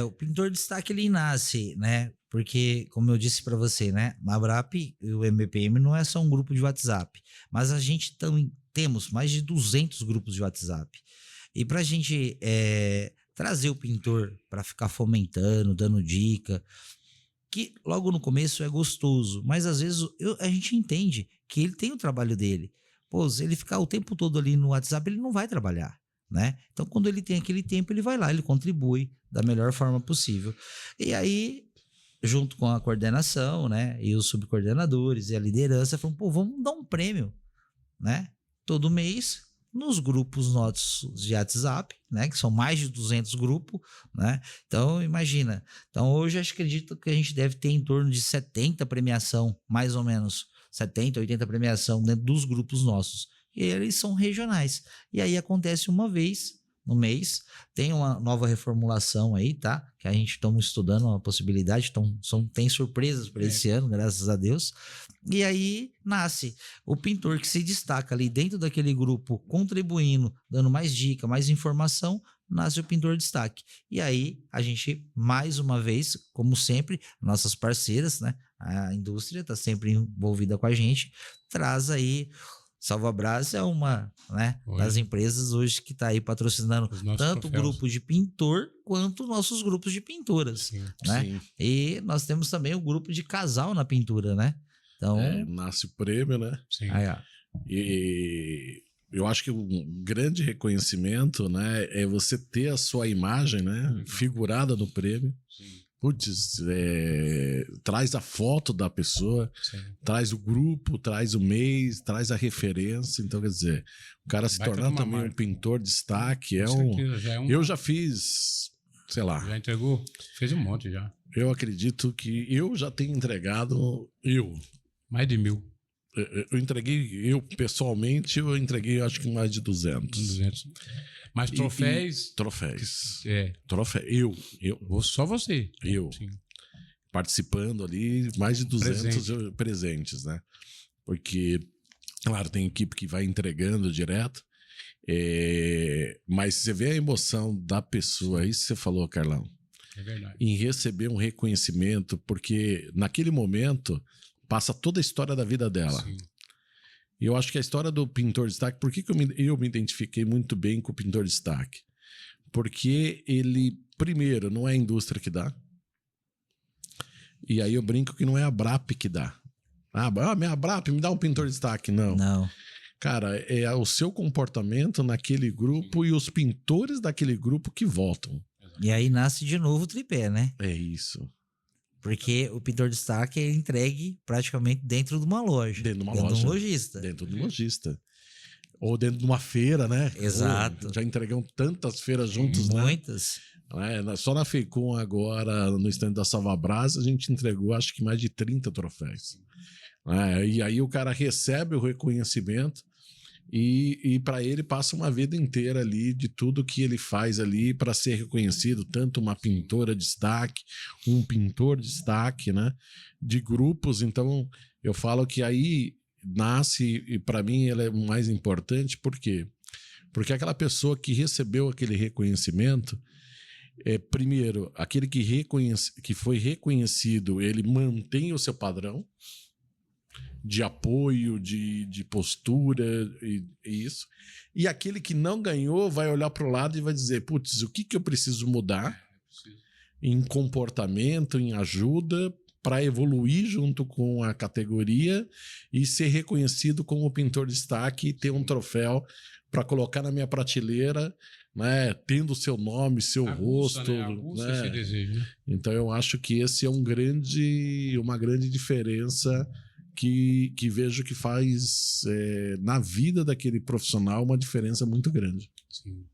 O Pintor Destaque ele nasce, né? Porque, como eu disse para você, né? A Brap e o MPM não é só um grupo de WhatsApp, mas a gente temos mais de 200 grupos de WhatsApp. E para a gente trazer o pintor para ficar fomentando, dando dica, que logo no começo é gostoso, mas às vezes a gente entende que ele tem o trabalho dele. Pô, se ele ficar o tempo todo ali no WhatsApp, ele não vai trabalhar, né? Então, quando ele tem aquele tempo, ele vai lá, ele contribui da melhor forma possível. E aí, junto com a coordenação, né, e os subcoordenadores e a liderança, falam, pô, vamos dar um prêmio, né? Todo mês, nos grupos nossos de WhatsApp, né, que são mais de 200 grupos, né? Então, imagina. Então, hoje, acredito que a gente deve ter em torno de 70 premiação, mais ou menos, 70, 80 premiação dentro dos grupos nossos. E eles são regionais. E aí acontece uma vez no mês, tem uma nova reformulação aí, tá? Que a gente estamos estudando uma possibilidade, tem surpresas para esse ano, graças a Deus. E aí nasce o pintor que se destaca ali dentro daquele grupo, contribuindo, dando mais dica, mais informação, nasce o Pintor Destaque. E aí a gente, mais uma vez, como sempre, nossas parceiras, né? A indústria está sempre envolvida com a gente, traz aí... Salvabras é uma, né, das empresas hoje que está aí patrocinando tanto o grupo de pintor quanto nossos grupos de pinturas. Sim, né? Sim. E nós temos também o grupo de casal na pintura, né? Então, Nasce o prêmio, né? Sim. Aí, ó. E eu acho que um grande reconhecimento, né, é você ter a sua imagem, né, figurada no prêmio. Sim, Putz, traz a foto da pessoa, sim. traz o grupo, traz o mês, traz a referência. Então, quer dizer, o cara se Baita tornar de uma também um marca. pintor de destaque Com certeza, já é um. Eu já fiz, sei lá, Já entregou? Fez um monte já. eu acredito que eu já tenho entregado, Mais de 1.000. eu entreguei, eu pessoalmente, eu entreguei acho que mais de 200. 200. Mas troféus. Troféus. É. Troféu. Só você. Eu. Sim. Participando ali, mais de 200 presentes, né? Porque, claro, tem equipe que vai entregando direto, mas você vê a emoção da pessoa, isso que você falou, Carlão, É verdade. em receber um reconhecimento, porque naquele momento passa toda a história da vida dela. Sim. E eu acho que a história do pintor de destaque, por que eu me identifiquei muito bem com o pintor de destaque? Porque ele, primeiro, não é a indústria que dá. E aí eu brinco que não é a Brap que dá. Minha Brap, me dá um pintor de destaque. Não. Não. Cara, é o seu comportamento naquele grupo e os pintores daquele grupo que votam. E aí nasce de novo o tripé, né? É isso. Porque o pintor de destaque é entregue praticamente dentro de uma loja. Dentro de uma dentro loja. de um lojista. Dentro de um lojista. Ou dentro de uma feira, né? Exato. Já entregamos tantas feiras juntos, né? Muitas. Só na FECOM agora, no stand da Salvabras, a gente entregou acho que mais de 30 troféus. E aí o cara recebe o reconhecimento e para ele passa uma vida inteira ali de tudo que ele faz ali para ser reconhecido, tanto uma pintora de destaque, um pintor de destaque, né? De grupos. Então eu falo que aí nasce, e para mim ela é mais importante, por quê? Porque aquela pessoa que recebeu aquele reconhecimento, primeiro, aquele que foi reconhecido, ele mantém o seu padrão de apoio, de postura e isso. E aquele que não ganhou vai olhar para o lado e vai dizer, putz, o que eu preciso mudar em comportamento, em ajuda, para evoluir junto com a categoria e ser reconhecido como pintor de destaque e ter um troféu para colocar na minha prateleira, né, tendo o seu nome, seu rosto, né? Aguça né? esse desejo, né? Então eu acho que esse é uma grande diferença que vejo que faz na vida daquele profissional uma diferença muito grande. Sim.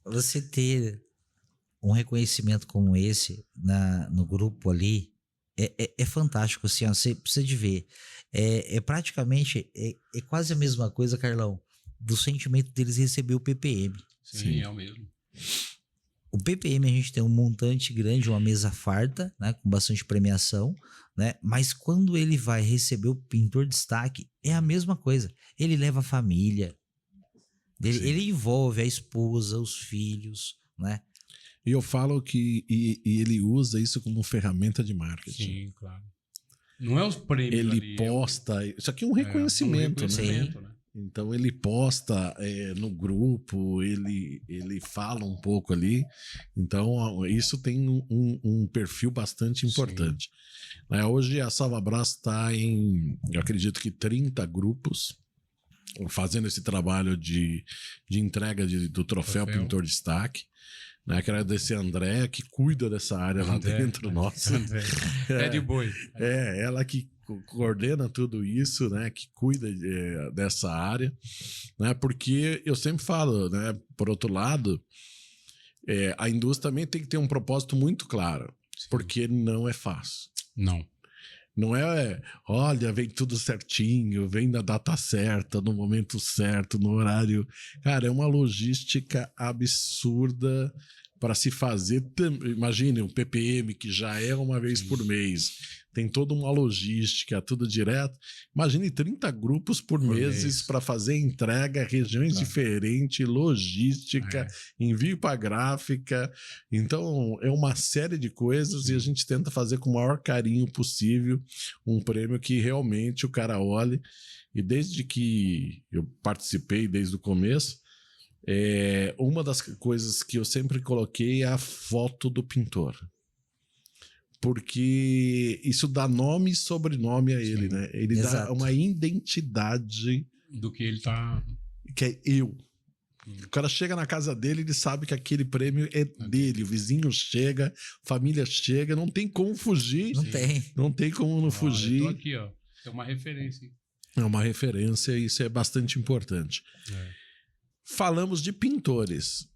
Você ter um reconhecimento como esse no grupo ali é fantástico, assim, ó, você precisa de ver. Praticamente, é quase a mesma coisa, Carlão, do sentimento deles receber o PPM. Sim, é o mesmo. O PPM a gente tem um montante grande, uma mesa farta, né, com bastante premiação, né? Mas quando ele vai receber o pintor de destaque, é a mesma coisa. Ele leva a família, ele envolve a esposa, os filhos, né? E eu falo que ele usa isso como ferramenta de marketing. Sim, claro. Não é os prêmios Ele ali, posta... Isso aqui é um reconhecimento, né? né? Então ele posta no grupo, ele fala um pouco ali. Então isso tem um perfil bastante importante. Hoje a Salvabras está em, eu acredito que 30 grupos fazendo esse trabalho de entrega do troféu Pintor de Destaque. Quero agradecer a Andréa, que cuida dessa área lá dentro nossa. É de boi. Ela que coordena tudo isso, né? Que cuida dessa área, né? Porque eu sempre falo, né? Por outro lado, a indústria também tem que ter um propósito muito claro, porque não é fácil. Não é, olha, vem tudo certinho, vem na data certa, no momento certo, no horário. Cara, é uma logística absurda para se fazer. Imagine um PPM que já é uma vez por mês, tem toda uma logística, tudo direto. Imagine 30 grupos por meses para fazer entrega, regiões diferentes, logística, envio para gráfica. Então, é uma série de coisas e a gente tenta fazer com o maior carinho possível um prêmio que realmente o cara olhe. E desde que eu participei, desde o começo, uma das coisas que eu sempre coloquei é a foto do pintor. Porque isso dá nome e sobrenome a ele, né? Ele dá uma identidade do que ele tá... Que é eu. O cara chega na casa dele, ele sabe que aquele prêmio é dele. O vizinho chega, família chega, não tem como fugir. Não tem. Não tem como não fugir. Eu tô aqui, ó. É uma referência. É uma referência e isso é bastante importante. Falamos de pintores,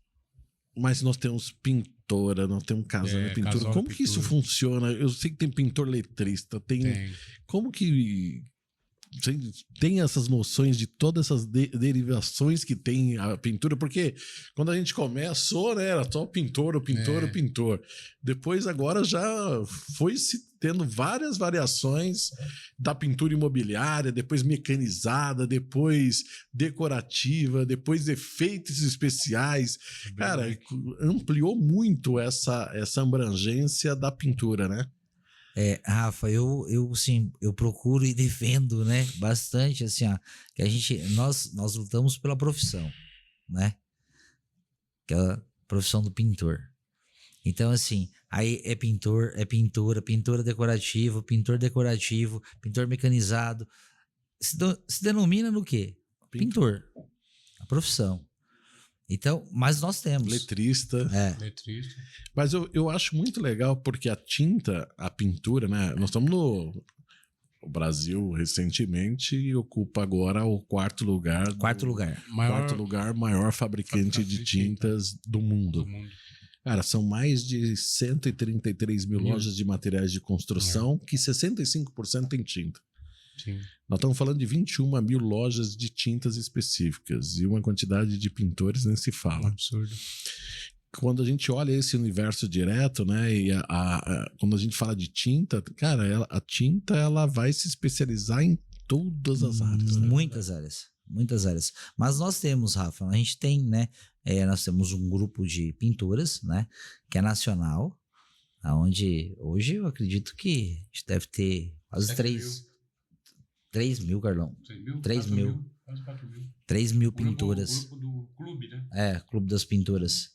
mas nós temos pintora, nós temos casal de pintura. casal Como de que isso pintura. funciona? Eu sei que tem pintor letrista, tem... Como que tem essas noções de todas essas derivações que tem a pintura? Porque quando a gente começou, né, era só o pintor. Depois agora já foi se tendo várias variações da pintura imobiliária, depois mecanizada, depois decorativa, depois efeitos especiais. Cara, ampliou muito essa abrangência da pintura, né? Rafa, sim, eu procuro e defendo, né, bastante, assim, ó, que nós lutamos pela profissão, né, que é a profissão do pintor. Então, assim, aí é pintor, é pintura, pintor decorativo, pintor mecanizado, se denomina no quê? Pintor, a profissão. Então, mas nós temos. Letrista. Letrista. Mas eu acho muito legal porque a tinta, a pintura, né? Nós estamos no Brasil recentemente e ocupa agora o quarto lugar. Maior fabricante de tintas do mundo. Cara, são mais de 133 mil lojas de materiais de construção que 65% tem tinta. Sim. Nós estamos falando de 21 mil lojas de tintas específicas e uma quantidade de pintores nem se fala. Absurdo. Quando a gente olha esse universo direto, né, e quando a gente fala de tinta, cara, a tinta ela vai se especializar em todas as áreas. Né? Muitas áreas. Mas nós temos, Rafa, a gente tem, né, nós temos um grupo de pintoras, né, que é nacional, onde hoje eu acredito que a gente deve ter quase 3 mil, Carlão. 3 mil. Quase 4 mil. 3 mil pintoras. O grupo do clube, né? Clube das pintoras.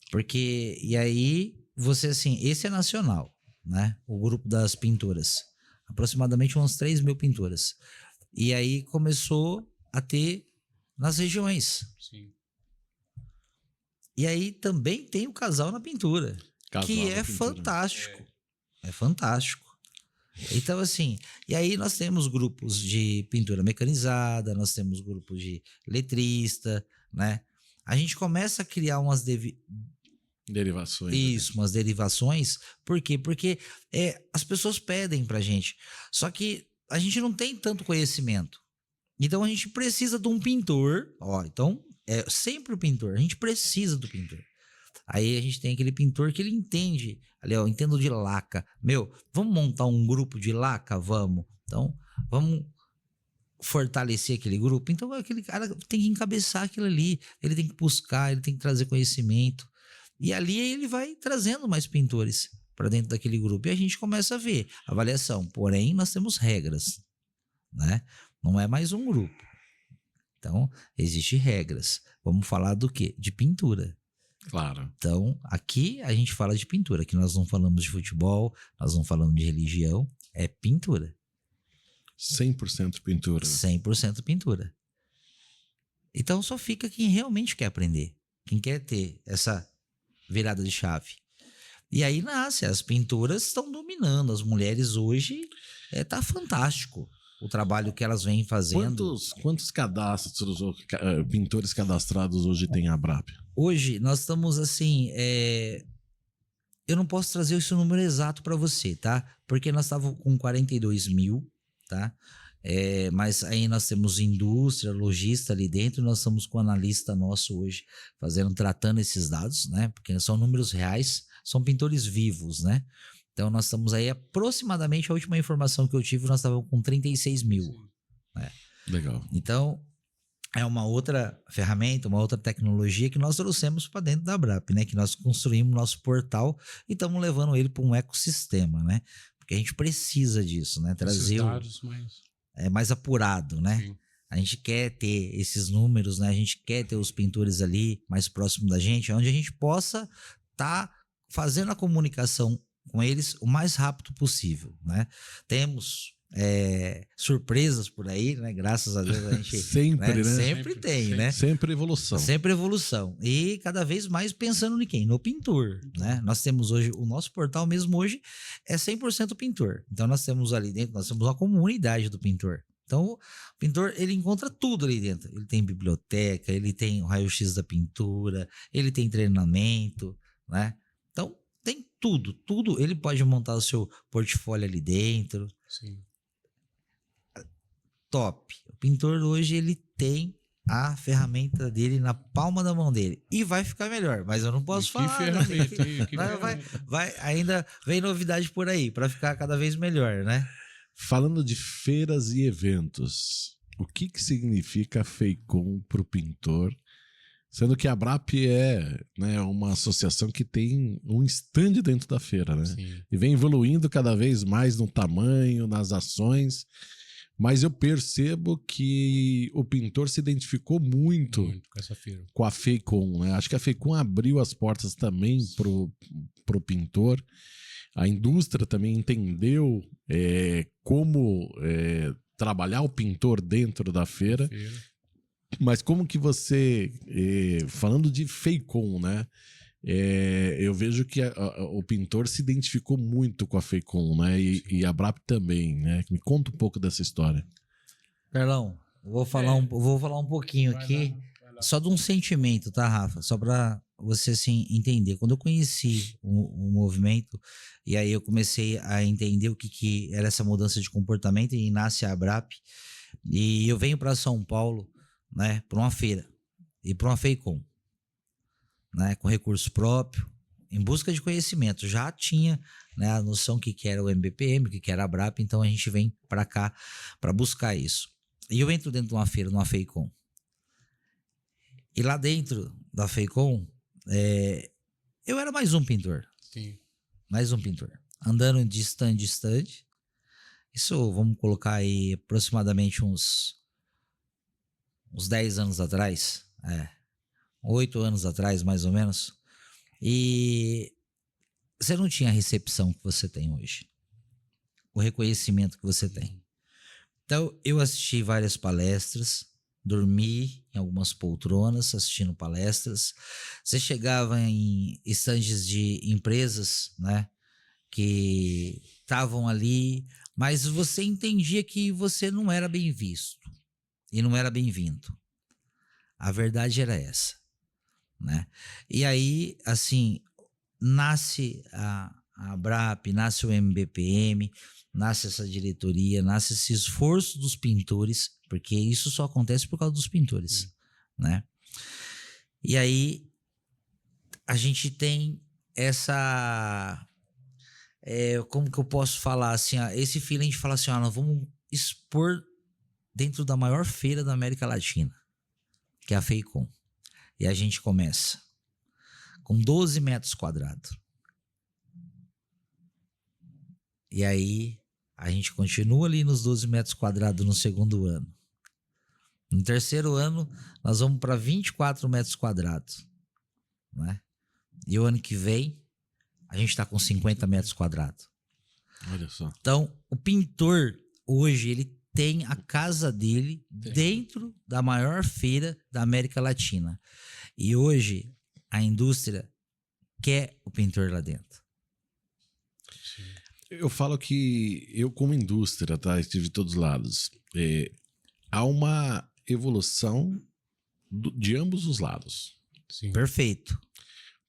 Porque, e aí, você assim, esse é nacional, né? O grupo das pintoras. Aproximadamente umas 3 mil pintoras. E aí começou a ter nas regiões. Sim. E aí também tem o casal na pintura. Que é fantástico. É fantástico. Então, assim, e aí nós temos grupos de pintura mecanizada, nós temos grupos de letrista, né? A gente começa a criar umas derivações. Isso, umas derivações. Por quê? Porque as pessoas pedem pra gente. Só que a gente não tem tanto conhecimento. Então a gente precisa de um pintor. Então é sempre o pintor. A gente precisa do pintor. Aí a gente tem aquele pintor que ele entende. Ali, ó, entendo de laca. Vamos montar um grupo de laca? Vamos. Então, vamos fortalecer aquele grupo. Então, aquele cara tem que encabeçar aquilo ali. Ele tem que buscar, ele tem que trazer conhecimento. E ali ele vai trazendo mais pintores para dentro daquele grupo. E a gente começa a ver avaliação. Porém, nós temos regras, né? Não é mais um grupo. Então, existem regras. Vamos falar do quê? De pintura. Claro. Então, aqui a gente fala de pintura. Aqui nós não falamos de futebol, nós não falamos de religião. É pintura. 100% pintura. 100% pintura. Então, só fica quem realmente quer aprender. Quem quer ter essa virada de chave. E aí nasce. As pinturas estão dominando. As mulheres hoje tá fantástico o trabalho que elas vêm fazendo. Quantos cadastros ou pintores cadastrados hoje tem a Abrap? Hoje nós estamos assim, eu não posso trazer esse número exato para você, tá? Porque nós estávamos com 42 mil, tá? Mas aí nós temos indústria, lojista ali dentro, nós estamos com um analista nosso hoje tratando esses dados, né? Porque são números reais, são pintores vivos, né? Então nós estamos aí aproximadamente, a última informação que eu tive, nós estávamos com 36 mil. Né? Legal. Então é uma outra ferramenta, uma outra tecnologia que nós trouxemos para dentro da Abrap, né? Que nós construímos nosso portal e estamos levando ele para um ecossistema, né? Porque a gente precisa disso, né? Trazer dados mais apurado, né? Sim. A gente quer ter esses números, né? A gente quer ter os pintores ali mais próximo da gente, onde a gente possa estar fazendo a comunicação com eles o mais rápido possível, né? Temos surpresas por aí, né? Graças a Deus a gente Sempre, né? Sempre tem, né? Sempre evolução. Sempre evolução. E cada vez mais pensando em quem? No pintor, né? Nós temos hoje, o nosso portal mesmo hoje é 100% pintor. Então nós temos ali dentro, nós temos uma comunidade do pintor. Então o pintor, ele encontra tudo ali dentro. Ele tem biblioteca, ele tem o raio-x da pintura, ele tem treinamento, né? Então tem tudo. Ele pode montar o seu portfólio ali dentro. Sim. Top. O pintor hoje ele tem a ferramenta dele na palma da mão dele. E vai ficar melhor, mas eu não posso falar. Que ferramenta, hein? Que Não, ferramenta. ainda vem novidade por aí, para ficar cada vez melhor, né? Falando de feiras e eventos, o que significa a FEICOM para o pintor? Sendo que a Abrap é, né, uma associação que tem um stand dentro da feira, né? Sim. E vem evoluindo cada vez mais no tamanho, nas ações. Mas eu percebo que o pintor se identificou muito com essa feira. com a FEICOM, né? Acho que a FEICOM abriu as portas também pro pintor. A indústria também entendeu como trabalhar o pintor dentro da feira. Mas como que você, falando de FEICOM, né? Eu vejo que o pintor se identificou muito com a FEICOM, né? E a Abrap também, né? Me conta um pouco dessa história. Carlão, vou falar um pouquinho aqui, só de um sentimento, tá, Rafa? Só para você assim, entender. Quando eu conheci o movimento, e aí eu comecei a entender o que era essa mudança de comportamento, e nasce a Abrap, e eu venho para São Paulo, né, para uma feira, e para uma FEICOM, né, com recurso próprio, em busca de conhecimento. Já tinha, né, a noção que era o MBPM, que era a Abrap, então a gente vem para cá para buscar isso. E eu entro dentro de uma feira, numa FEICOM. E lá dentro da FEICOM, eu era mais um pintor. Sim. Mais um pintor. Andando de stand em stand. Isso, vamos colocar aí aproximadamente uns 10 anos atrás. 8 anos atrás, mais ou menos. E você não tinha a recepção que você tem hoje. O reconhecimento que você tem. Então, eu assisti várias palestras, dormi em algumas poltronas assistindo palestras. Você chegava em estandes de empresas, né, que estavam ali, mas você entendia que você não era bem visto e não era bem-vindo. A verdade era essa, né? E aí, assim, nasce a Abrap, nasce o MBPM, nasce essa diretoria, nasce esse esforço dos pintores, porque isso só acontece por causa dos pintores, né? E aí a gente tem essa, como que eu posso falar assim, esse feeling de falar assim, nós vamos expor dentro da maior feira da América Latina, que é a FEICOM. E a gente começa com 12 metros quadrados. E aí a gente continua ali nos 12 metros quadrados no segundo ano. No terceiro ano, nós vamos para 24 metros quadrados, né? E o ano que vem, a gente está com 50 metros quadrados. Olha só. Então, o pintor, hoje, ele tem a casa dele dentro da maior feira da América Latina. E hoje, a indústria quer o pintor lá dentro. Eu falo que eu, como indústria, tá? Estive de todos os lados. Há uma evolução de ambos os lados. Sim. Perfeito.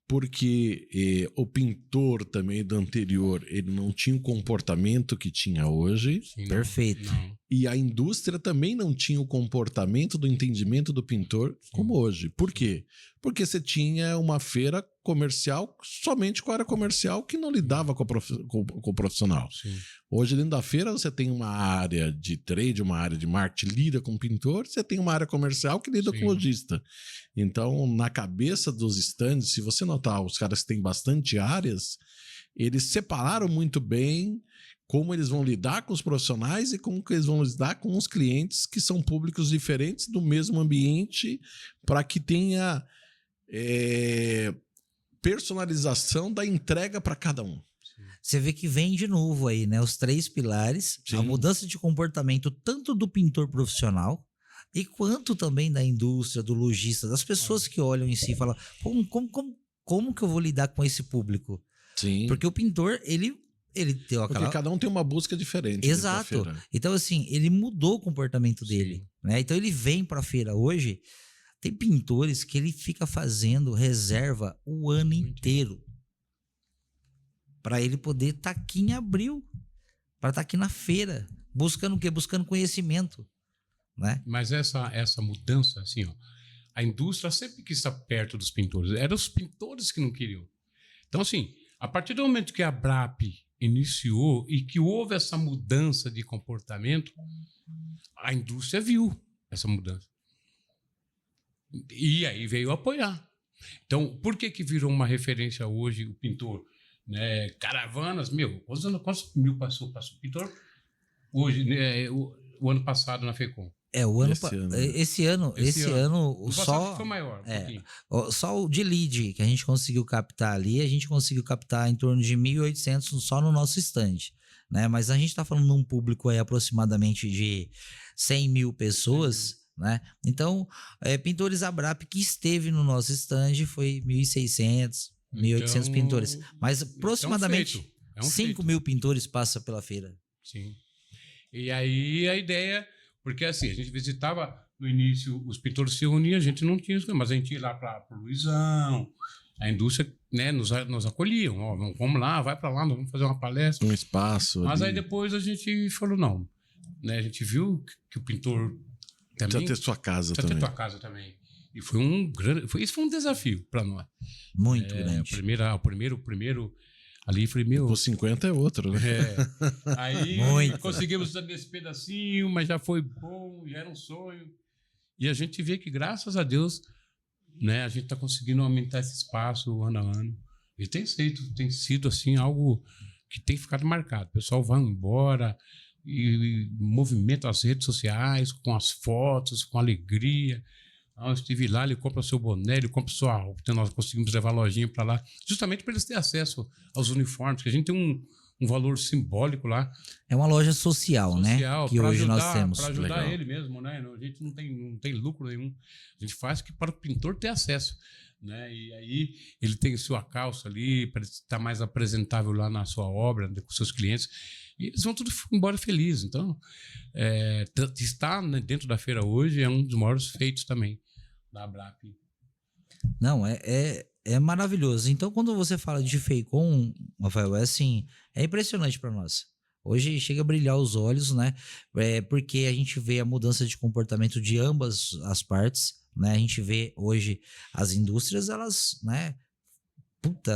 Porque o pintor também do anterior, ele não tinha o comportamento que tinha hoje. Sim, não. Perfeito. Não. E a indústria também não tinha o comportamento do entendimento do pintor como hoje. Por quê? Porque você tinha uma feira comercial somente com a área comercial que não lidava com o profissional. Sim. Hoje, dentro da feira, você tem uma área de trade, uma área de marketing lida com o pintor, você tem uma área comercial que lida com o lojista. Então, na cabeça dos stands, se você notar, os caras que têm bastante áreas, eles separaram muito bem como eles vão lidar com os profissionais e como que eles vão lidar com os clientes que são públicos diferentes do mesmo ambiente, para que tenha personalização da entrega para cada um. você vê que vem de novo aí, né? Os 3 pilares, a Sim. mudança de comportamento tanto do pintor profissional e quanto também da indústria, do lojista, das pessoas que olham em si e falam, como que eu vou lidar com esse público? Sim. Porque o pintor, ele deu aquela... Porque cada um tem uma busca diferente. dentro da Exato. feira. Então, assim, ele mudou o comportamento dele, né? Então, ele vem pra feira hoje. Tem pintores que ele fica fazendo reserva o ano inteiro para ele poder estar aqui em abril, para estar aqui na feira, buscando o quê? Buscando conhecimento, né? Mas essa mudança, assim, ó, a indústria sempre quis estar perto dos pintores. Eram os pintores que não queriam. Então, assim, a partir do momento que a Abrap iniciou e que houve essa mudança de comportamento, a indústria viu essa mudança. E aí veio apoiar. Então, por que virou uma referência hoje o pintor? Né? Caravanas, quantos mil passou o pintor? Hoje, né, o ano passado na FECOM. Esse ano O só foi maior, só o de lead que a gente conseguiu captar ali, a gente conseguiu captar em torno de 1.800 só no nosso stand, né? Mas a gente está falando de um público aí aproximadamente de 100 mil pessoas, né? Então, Pintores Abrap que esteve no nosso stand foi 1.600, 1.800 pintores, mas aproximadamente 5 mil pintores passam pela feira. Sim. E aí a ideia, porque assim, a gente visitava no início, os pintores se uniam, a gente não tinha isso, mas a gente ia lá para o Luizão, a indústria, né, nos acolhiam, ó, vamos lá, vai para lá, nós vamos fazer uma palestra. Um espaço. Mas ali. aí depois a gente falou, não, né, a gente viu que o pintor também... Precisa ter sua casa precisa também. ter tua casa também. E foi isso foi um desafio para nós. Muito grande. O primeiro ali foi meu. O 50 é outro, né? Aí Muito. conseguimos nesse pedacinho, mas já foi bom, já era um sonho. E a gente vê que, graças a Deus, né, a gente está conseguindo aumentar esse espaço ano a ano. E tem sido assim, algo que tem ficado marcado. O pessoal vai embora e movimenta as redes sociais com as fotos, com alegria. Eu estive lá, ele compra seu boné, ele compra sua roupa. Então nós conseguimos levar a lojinha para lá, justamente para eles terem acesso aos uniformes, que a gente tem um valor simbólico lá. É uma loja social, né? Que hoje nós temos. Para ajudar Legal. ele mesmo, né? A gente não tem lucro nenhum. A gente faz que para o pintor ter acesso. Né? E aí ele tem sua calça ali para estar mais apresentável lá na sua obra, com seus clientes. E eles vão tudo embora felizes. Então, estar, né, dentro da feira hoje é um dos maiores feitos também da Abrap. Não, é maravilhoso. Então, quando você fala de FECOM, Rafael, assim, é impressionante para nós. Hoje chega a brilhar os olhos, né? Porque a gente vê a mudança de comportamento de ambas as partes, né? A gente vê hoje as indústrias, elas, né?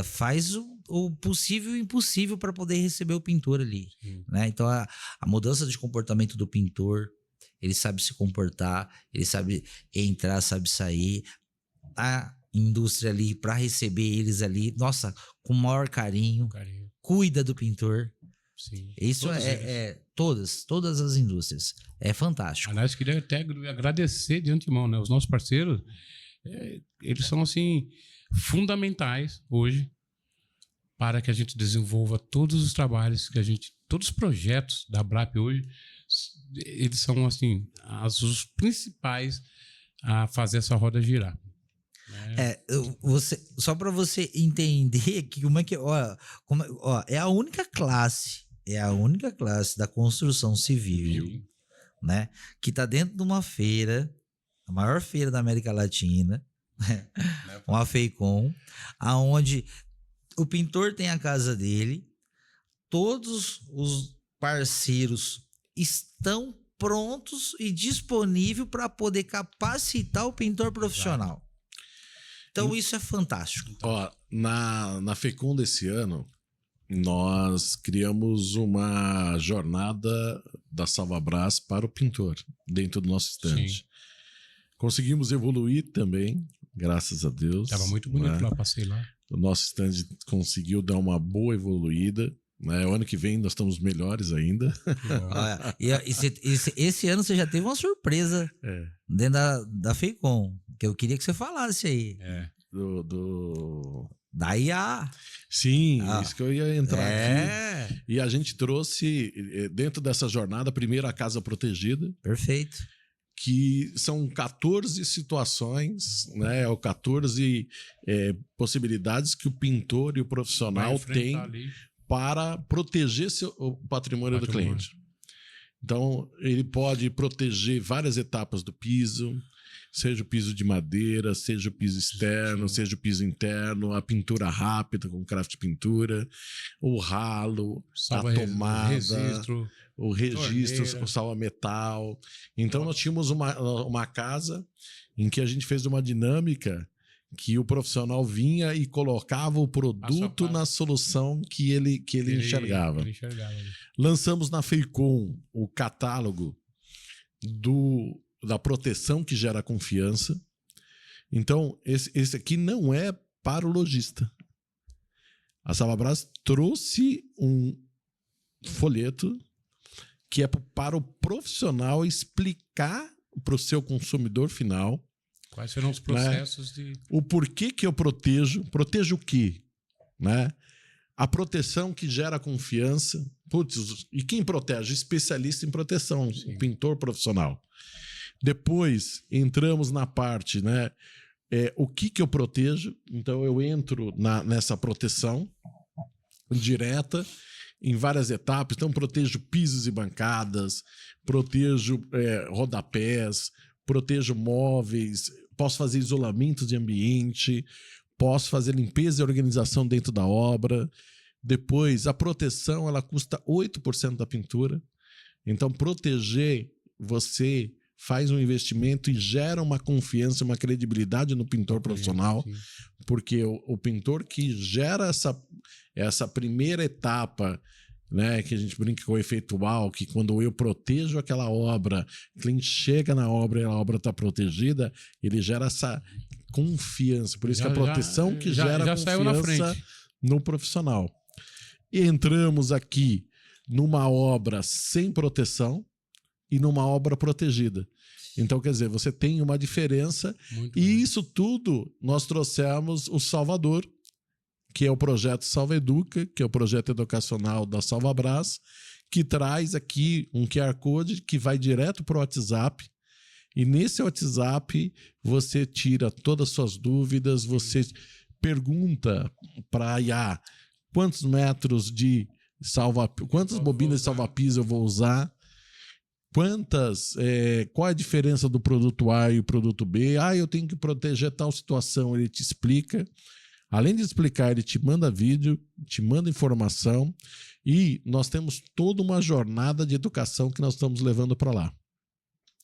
Faz o possível e o impossível para poder receber o pintor ali, né? Então, a mudança de comportamento do pintor, ele sabe se comportar, ele sabe entrar, sabe sair. A indústria ali para receber eles ali, nossa, com o maior carinho. Cuida do pintor. Sim. Isso todas as indústrias. É fantástico. Aliás, queria até agradecer de antemão, né? Os nossos parceiros, eles são assim fundamentais hoje para que a gente desenvolva todos os trabalhos todos os projetos da Abrap hoje, eles são assim os principais a fazer essa roda girar. Só para você entender que como é que é a única classe da construção civil, né, que está dentro de uma feira, a maior feira da América Latina, uma FECOM, aonde o pintor tem a casa dele, todos os parceiros estão prontos e disponíveis para poder capacitar o pintor profissional. Então, isso é fantástico. Ó, na FECOM desse ano, nós criamos uma jornada da Salvabras para o pintor, dentro do nosso stand. Sim. Conseguimos evoluir também, graças a Deus. Estava muito bonito, né? lá, passei lá. O nosso stand conseguiu dar uma boa evoluída. Né? O ano que vem nós estamos melhores ainda. Olha, esse ano você já teve uma surpresa dentro da FECOM, que eu queria que você falasse aí. Da IA. Da IA. Sim, Ah, isso que eu ia entrar aqui. E a gente trouxe, dentro dessa jornada, primeiro a Casa Protegida, Perfeito. que são 14 situações, né? Ou 14 possibilidades que o pintor e o Vai profissional enfrentar têm ali. para proteger o patrimônio do cliente. Então, ele pode proteger várias etapas do piso, seja o piso de madeira, seja o piso externo, seja o piso interno, a pintura rápida com craft pintura, o ralo, Salva a tomada, registro. o registro, torneira. o salva-metal. Então, nós tínhamos uma casa em que a gente fez uma dinâmica que o profissional vinha e colocava o produto na solução que ele enxergava. Ele enxergava ali. Lançamos na Feicom o catálogo da proteção que gera confiança. Então, esse aqui não é para o lojista. A Salvabras trouxe um folheto que é para o profissional explicar para o seu consumidor final Quais serão os processos de... o porquê que eu protejo. Protejo o quê? Né? A proteção que gera confiança. Putz, e quem protege? Especialista em proteção, Sim. pintor profissional. Depois, entramos na parte, né? O que eu protejo? Então, eu entro nessa proteção direta em várias etapas. Então, protejo pisos e bancadas, protejo rodapés, protejo móveis, posso fazer isolamento de ambiente, posso fazer limpeza e organização dentro da obra. Depois, a proteção, ela custa 8% da pintura. Então, proteger, você faz um investimento e gera uma confiança, uma credibilidade no pintor profissional, Sim. porque o pintor que gera essa primeira etapa, né, que a gente brinca com o efeitual, que quando eu protejo aquela obra, o cliente chega na obra e a obra está protegida, ele gera essa confiança. Por isso que a proteção que gera já saiu na confiança frente. no profissional. E entramos aqui numa obra sem proteção e numa obra protegida. Então, quer dizer, você tem uma diferença. Muito E bem. isso tudo nós trouxemos o Salvador, que é o projeto Salva Educa, que é o projeto educacional da Salvabras, que traz aqui um QR Code que vai direto para o WhatsApp. E nesse WhatsApp você tira todas as suas dúvidas, você pergunta para a IA quantos metros de quantas bobinas de salva-piso eu vou usar, qual é a diferença do produto A e o produto B. Eu tenho que proteger tal situação, ele te explica. Além de explicar, ele te manda vídeo, te manda informação e nós temos toda uma jornada de educação que nós estamos levando para lá.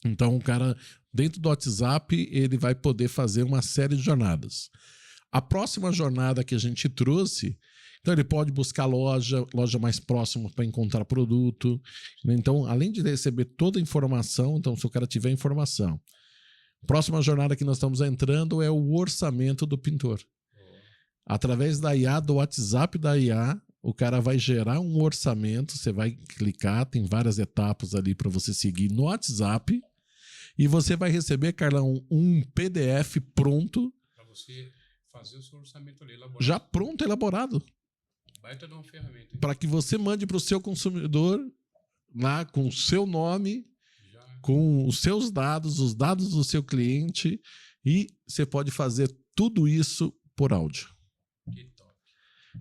Então, o cara, dentro do WhatsApp, ele vai poder fazer uma série de jornadas. A próxima jornada que a gente trouxe, então ele pode buscar loja mais próxima para encontrar produto. Então, além de receber toda a informação, então se o cara tiver informação. Próxima jornada que nós estamos entrando é o orçamento do pintor. Através da IA, do WhatsApp da IA, o cara vai gerar um orçamento, você vai clicar, tem várias etapas ali para você seguir no WhatsApp e você vai receber, Carlão, um PDF pronto. Para você fazer o seu orçamento ali elaborado. Já pronto, elaborado. Baita de uma ferramenta. Para que você mande para o seu consumidor lá com o seu nome, com os seus dados, os dados do seu cliente, e você pode fazer tudo isso por áudio. Que top.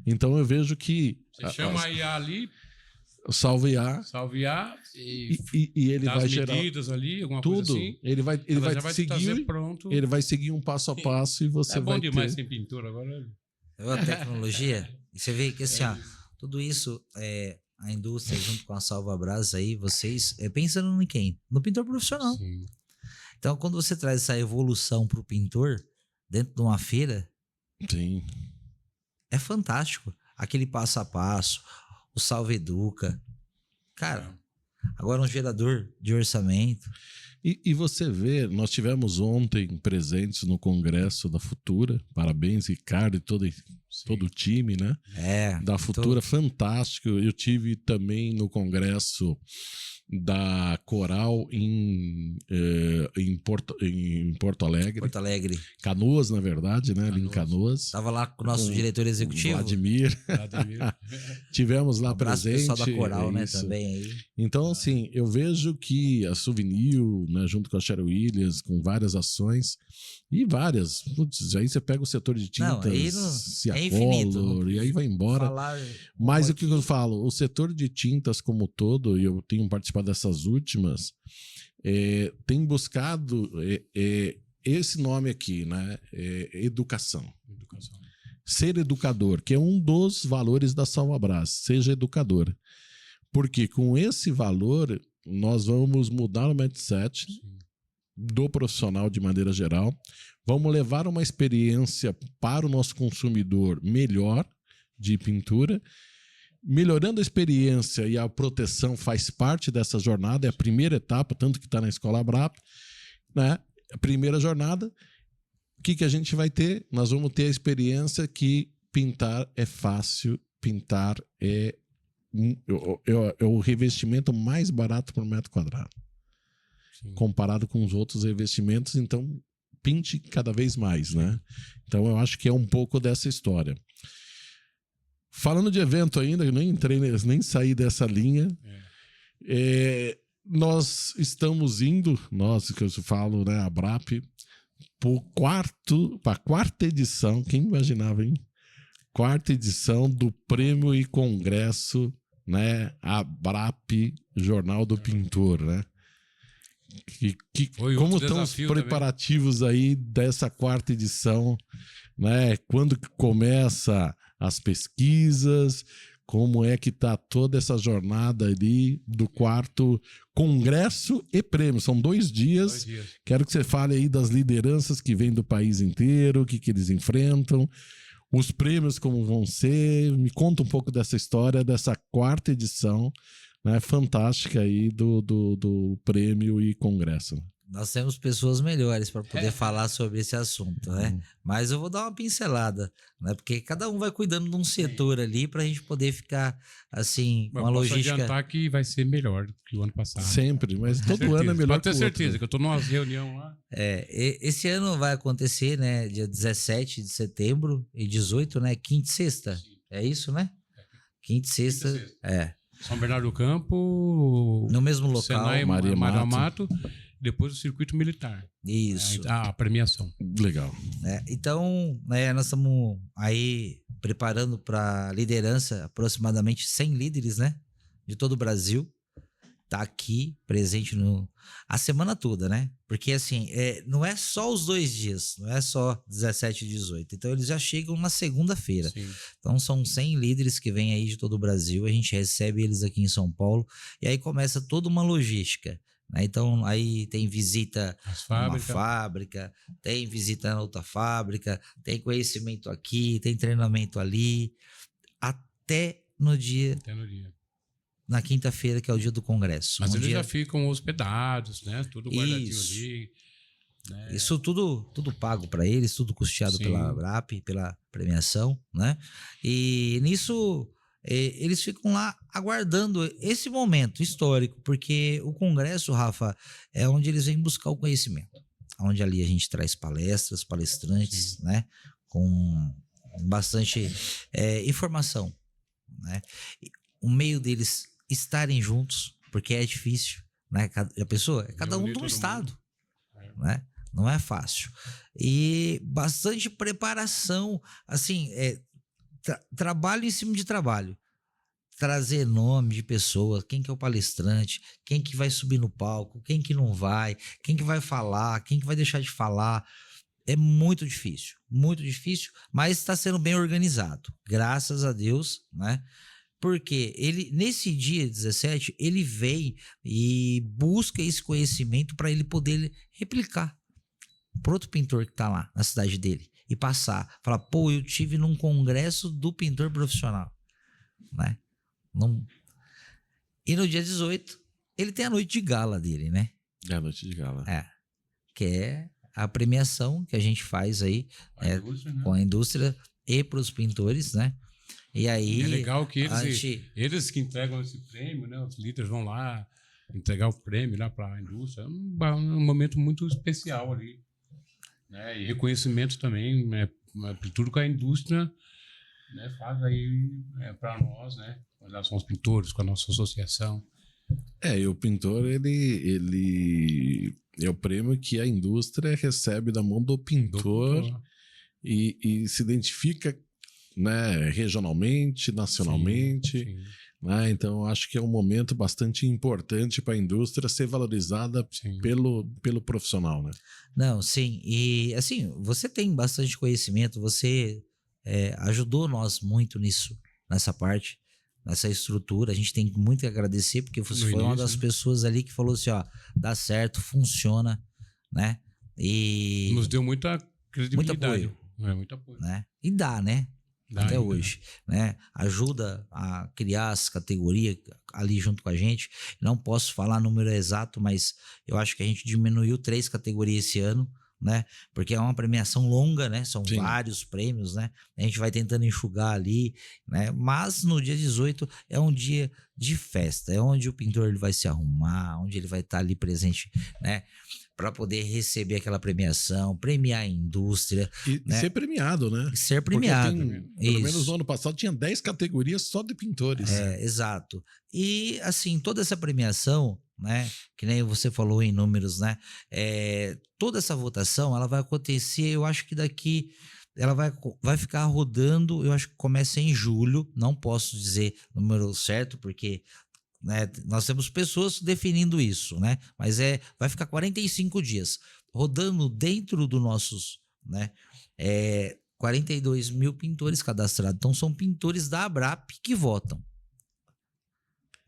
Então eu vejo que Você chama a IA ali, salve IA e e ele dá vai as gerar medidas ali, alguma tudo. coisa assim. Ele vai seguir, pronto. ele vai seguir um passo a passo e você É bom vai demais ter. sem pintura agora. A tecnologia. E você vê que assim, tudo isso a indústria junto com a Salvabras aí, vocês pensando em quem? No pintor profissional. Sim. Então, quando você traz essa evolução pro pintor dentro de uma feira, Sim. é fantástico. Aquele passo a passo, o Salva Educa. Cara, agora um gerador de orçamento. E você vê, nós tivemos ontem presentes no Congresso da Futura, parabéns, Ricardo e todo o time, né? Da Futura, fantástico. Eu tive também no Congresso da Coral em Porto Alegre. Porto Alegre. Canoas, na verdade, né? Ali em Canoas. Tava lá com o nosso diretor executivo. Vladimir. Tivemos lá presente. Pessoal da Coral, né? Também aí. Então, assim, eu vejo que a Souvenir, né, junto com a Cheryl Williams, com várias ações, e várias. Putz, aí você pega o setor de tintas, Ciacolor, e aí vai embora. Mas o que eu falo? O setor de tintas como um todo, e eu tenho participado dessas últimas, tem buscado esse nome aqui, né? Educação. Ser educador, que é um dos valores da Salvabras, seja educador. Porque com esse valor, nós vamos mudar o mindset do profissional de maneira geral, vamos levar uma experiência para o nosso consumidor melhor de pintura. Melhorando a experiência e a proteção faz parte dessa jornada, é a primeira etapa, tanto que está na Escola Abrap, né? A primeira jornada, o que a gente vai ter? Nós vamos ter a experiência que pintar é fácil, pintar é o revestimento mais barato por metro quadrado. Sim. Comparado com os outros revestimentos, então pinte cada vez mais, né? Então eu acho que é um pouco dessa história. Falando de evento ainda, eu nem entrei, nem saí dessa linha. Nós estamos indo, nós que eu falo, né, a Abrap, para a quarta edição, quem imaginava, hein? Quarta edição do Prêmio e Congresso, né, Abrap Jornal do Pintor, né? Como estão os preparativos também aí dessa quarta edição, né? Quando que começa as pesquisas, como é que está toda essa jornada ali do quarto Congresso e Prêmio. São 2 dias. Quero que você fale aí das lideranças que vêm do país inteiro, o que eles enfrentam, os prêmios como vão ser. Me conta um pouco dessa história, dessa quarta edição, né, fantástica aí do Prêmio e Congresso. Nós temos pessoas melhores para poder falar sobre esse assunto, né? Mas eu vou dar uma pincelada, né? Porque cada um vai cuidando de um setor ali para a gente poder ficar, assim, uma logística... Posso adiantar que vai ser melhor do que o ano passado. Sempre, mas todo ano é melhor. Pode ter certeza, que eu estou numa reunião lá. Esse ano vai acontecer, né? Dia 17 de setembro e 18, né? Quinta e sexta. Sim. É isso, né? Quinta e sexta. São Bernardo do Campo. No mesmo local. Senai, Maria Mato. Depois do circuito militar. Isso. A premiação. Legal. Então, né, nós estamos aí preparando para liderança, aproximadamente 100 líderes, né? De todo o Brasil. Tá aqui, presente a semana toda, né? Porque, assim, não é só os 2 dias, não é só 17 e 18. Então, eles já chegam na segunda-feira. Então, são 100 líderes que vêm aí de todo o Brasil. A gente recebe eles aqui em São Paulo. E aí começa toda uma logística. Então, aí tem visita a uma fábrica, tem visita na outra fábrica, tem conhecimento aqui, tem treinamento ali, até no dia. Na quinta-feira, que é o dia do congresso. Mas eles já ficam hospedados, né? Tudo guardadinho ali. Né? Isso tudo pago para eles, tudo custeado pela Abrap, pela premiação, né? E nisso... eles ficam lá aguardando esse momento histórico, porque o Congresso, Rafa, é onde eles vêm buscar o conhecimento. Onde ali a gente traz palestrantes, né? Com bastante informação, né? O meio deles estarem juntos, porque é difícil, né? A pessoa, cada um de um estado, né? Não é fácil. E bastante preparação, assim, trabalho em cima de trabalho. Trazer nome de pessoas, quem que é o palestrante, quem que vai subir no palco, quem que não vai, quem que vai falar, quem que vai deixar de falar. É muito difícil, mas está sendo bem organizado, graças a Deus, né? Porque ele, nesse dia 17, ele vem e busca esse conhecimento para ele poder replicar para outro pintor que está lá na cidade dele. E passar, falar, pô, eu tive num congresso do pintor profissional, né? E no dia 18, ele tem a noite de gala dele, né? É a noite de gala. que é a premiação que a gente faz aí A indústria, né? com a indústria e para os pintores, né? E aí É legal que a gente, eles que entregam esse prêmio, né? Os líderes vão lá entregar o prêmio lá para a indústria. É um momento muito especial ali, né? E reconhecimento também, né? Por tudo que a indústria, né, faz aí para nós, né? Com relação aos pintores, com a nossa associação. E o pintor, ele é o prêmio que a indústria recebe da mão do pintor, e se identifica, né, regionalmente, nacionalmente. Sim. Né? Então, acho que é um momento bastante importante para a indústria ser valorizada Sim. pelo profissional, né? não, sim, e assim, você tem bastante conhecimento, você ajudou nós muito nisso, nessa parte, nessa estrutura, a gente tem muito que agradecer, porque você No foi uma início, das né? pessoas ali que falou assim, ó, dá certo, funciona, né? E Nos deu muita credibilidade. apoio. Muito apoio. né? E dá, né? Dá Até ainda, hoje, né? Ajuda a criar as categorias ali junto com a gente. Não posso falar número exato, mas eu acho que a gente diminuiu 3 categorias esse ano, né? Porque é uma premiação longa, né? São Sim. vários prêmios, né? A gente vai tentando enxugar ali, né? Mas no dia 18 é um dia de festa, é onde o pintor ele vai se arrumar, onde ele vai estar ali presente, né? Para poder receber aquela premiação, premiar a indústria, E né? ser premiado, né? e ser Porque premiado. pelo menos Isso. no ano passado tinha 10 categorias só de pintores. Exato. E assim, toda essa premiação, né? Que nem você falou em números, né? Toda essa votação, ela vai acontecer, eu acho que daqui. Ela vai ficar rodando, eu acho que começa em julho. Não posso dizer o número certo, porque né, nós temos pessoas definindo isso, né? Mas vai ficar 45 dias rodando dentro dos nossos, né? 42 mil pintores cadastrados. Então são pintores da ABRAP que votam,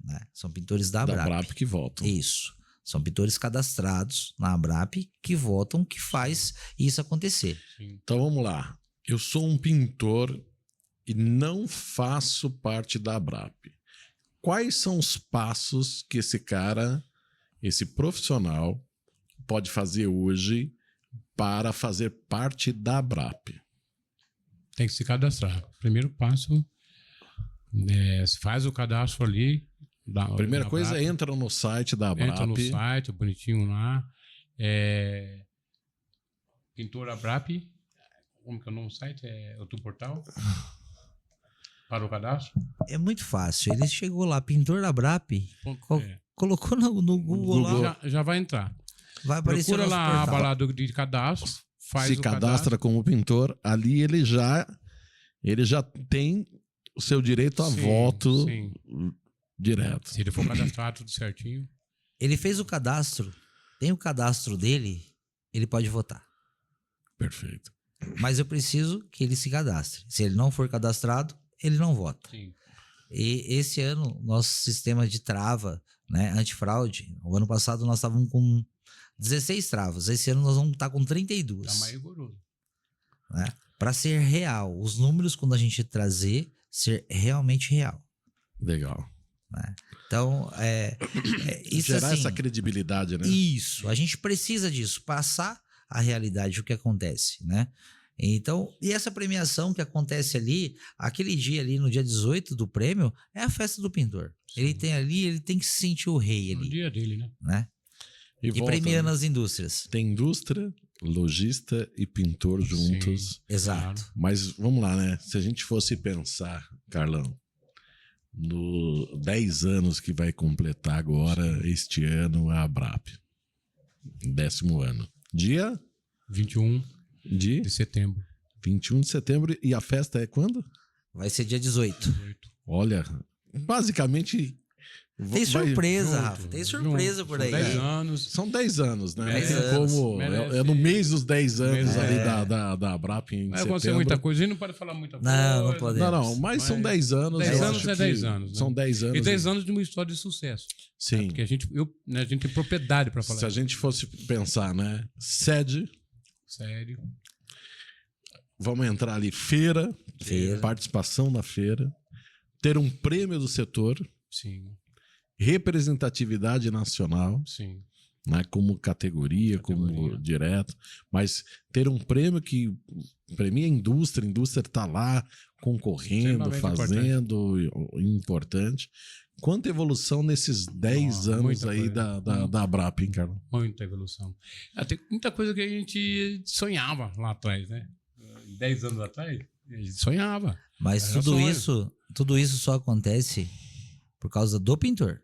né? São pintores da Da ABRAP. BRAP que voltam. Isso. São pintores cadastrados na ABRAP que votam, que faz isso acontecer. Sim. Então vamos lá. Eu sou um pintor e não faço parte da BRAP. Quais são os passos que esse cara, esse profissional, pode fazer hoje para fazer parte da BRAP? Tem que se cadastrar. Primeiro passo, faz o cadastro ali. Primeira da coisa, BRAP. entra no site da BRAP. Entra no site, bonitinho lá. Pintor ABRAP. Como que é o nome do site? É o teu portal? Para o cadastro? É muito fácil. Ele chegou lá, pintor da ABRAP, colocou no Google lá, Já vai entrar. vai aparecer Procura o nosso lá a portal. aba lá de cadastro. Faz Se o cadastra cadastro. como pintor, ali ele já tem o seu direito a Sim, voto sim. direto. Se ele for cadastrar tudo certinho. Ele fez o cadastro, tem o cadastro dele, ele pode votar. Perfeito. Mas eu preciso que ele se cadastre. Se ele não for cadastrado, ele não vota. Sim. E esse ano, nosso sistema de trava, né, antifraude, o ano passado nós estávamos com 16 travas. Esse ano nós vamos estar com 32. Tá mais rigoroso. Né? Para ser real, os números quando a gente trazer, ser realmente real. Legal. Né? Então, isso Gerar assim, essa credibilidade, né? Isso, a gente precisa disso, passar a realidade, o que acontece, né? Então, e essa premiação que acontece ali, aquele dia ali, no dia 18 do prêmio, é a festa do pintor. Sim. Ele tem que se sentir o rei No ali, dia dele, né? né? E volta, premiando né? as indústrias. Tem indústria, lojista e pintor juntos. Sim. Exato. Claro. Mas vamos lá, né? Se a gente fosse pensar, Carlão, no 10 anos que vai completar agora, este ano, a ABRAP. 10º ano. Dia 21 de de setembro. 21 de setembro. E a festa é quando? Vai ser dia 18. 18. Olha, basicamente... Tem surpresa, junto, Rafa. Tem surpresa junto. por São aí. 10 anos. São 10 anos, né? 10 Tem anos. como, Merece. é no mês dos 10 anos Merece. ali da ABRAP em Vai acontecer setembro. muita coisa. A gente não pode falar muita coisa. Não podemos. Não, mas são 10 anos. 10 eu anos acho é que 10 anos, né? São 10 anos. E 10 anos de uma história de sucesso. Sim. Porque a gente tem propriedade para falar. Se a gente fosse pensar, né? Sede, Sério. vamos entrar ali, feira, participação na feira, ter um prêmio do setor, Sim, representatividade nacional, sim. né? Como categoria, como direto. Mas ter um prêmio que premia a indústria está lá concorrendo, fazendo, importante. Quanta evolução nesses 10 anos aí da Abrap, hein, Carlos? Muita evolução. Tem muita coisa que a gente sonhava lá atrás, né? 10 anos atrás, a gente sonhava. Mas tudo isso só acontece por causa do pintor.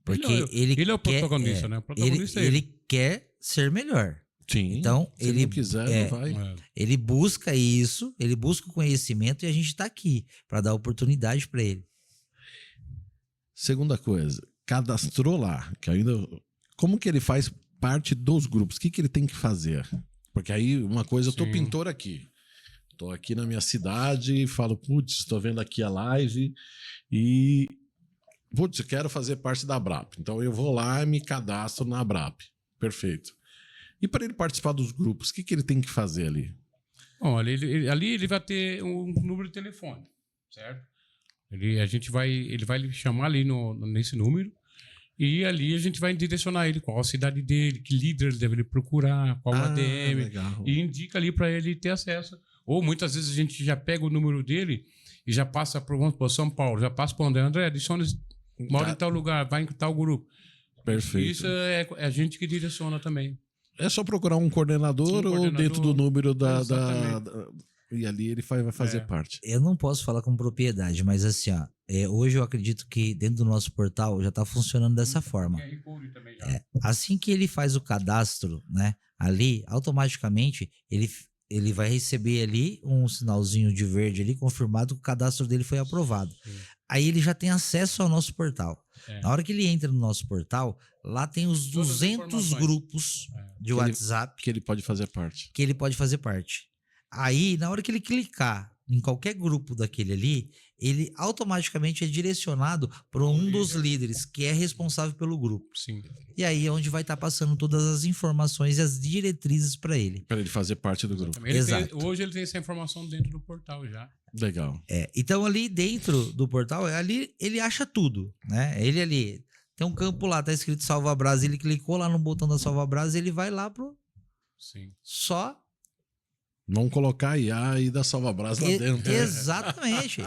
Porque ele é o protagonista, né? O protagonista ele quer ser melhor. Sim. Então, se ele não quiser, não vai. Ele busca isso, ele busca o conhecimento e a gente está aqui para dar oportunidade para ele. Segunda coisa, cadastrou lá, que ainda. Como que ele faz parte dos grupos? O que ele tem que fazer? Porque aí, uma coisa, eu tô pintor aqui. Tô aqui na minha cidade e falo, putz, estou vendo aqui a live e. Putz, eu quero fazer parte da Abrap. Então eu vou lá e me cadastro na Abrap. Perfeito. E para ele participar dos grupos, o que ele tem que fazer ali? Bom, ali ele vai ter um número de telefone, certo? Ele vai lhe chamar ali nesse número e ali a gente vai direcionar ele qual a cidade dele, que líder ele deve procurar, qual ADM, legal. E indica ali para ele ter acesso. Ou muitas vezes a gente já pega o número dele e já passa para São Paulo, já passa para André, adiciona, mora em tal lugar, vai em tal grupo. Perfeito. Isso é a gente que direciona também. É só procurar um coordenador ou dentro do número e ali ele vai fazer parte. Eu não posso falar com propriedade, mas assim, ó, hoje eu acredito que dentro do nosso portal já está funcionando dessa forma. Assim que ele faz o cadastro, né, ali, automaticamente ele vai receber ali um sinalzinho de verde ali, confirmado que o cadastro dele foi aprovado. Aí ele já tem acesso ao nosso portal. Na hora que ele entra no nosso portal, lá tem os 200 grupos de WhatsApp que ele pode fazer parte. Aí, na hora que ele clicar em qualquer grupo daquele ali, ele automaticamente é direcionado para um dos líderes que é responsável pelo grupo. Sim. E aí é onde vai estar passando todas as informações e as diretrizes para ele. Para ele fazer parte do grupo. Hoje ele tem essa informação dentro do portal já. Legal. Então ali dentro do portal, ali ele acha tudo, né? Ele ali tem um campo lá, tá escrito Salva Brás, ele clicou lá no botão da Salva Brás, ele vai lá pro só. Vamos colocar a IA aí da Salva Brás lá dentro. Exatamente.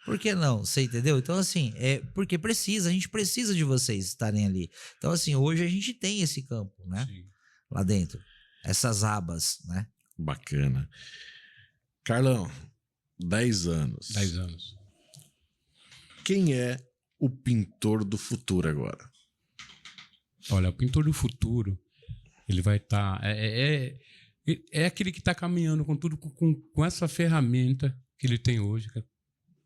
Por que não? Você entendeu? Então, assim, porque a gente precisa de vocês estarem ali. Então, assim, hoje a gente tem esse campo, né? Sim. Lá dentro. Essas abas, né? Bacana. Carlão, 10 anos. 10 anos. Quem é o pintor do futuro agora? Olha, o pintor do futuro, ele vai estar... É aquele que está caminhando com tudo, com essa ferramenta que ele tem hoje,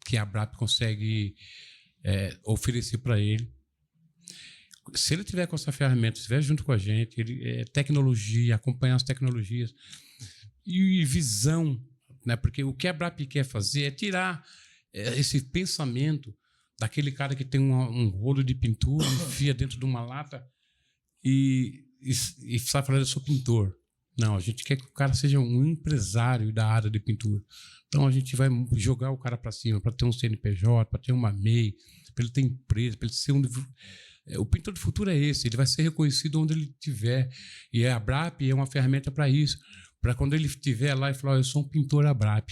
que a Abrap consegue oferecer para ele. Se ele tiver com essa ferramenta, estiver junto com a gente, tecnologia, acompanhar as tecnologias e visão, né? Porque o que a Abrap quer fazer é tirar esse pensamento daquele cara que tem um rolo de pintura, enfia dentro de uma lata e sabe falar, eu sou pintor. Não, a gente quer que o cara seja um empresário da área de pintura. Então a gente vai jogar o cara para cima, para ter um CNPJ, para ter uma MEI, para ele ter empresa, para ele ser o pintor do futuro é esse, ele vai ser reconhecido onde ele estiver. E a Abrap é uma ferramenta para isso, para quando ele estiver lá e falar, eu sou um pintor Abrap.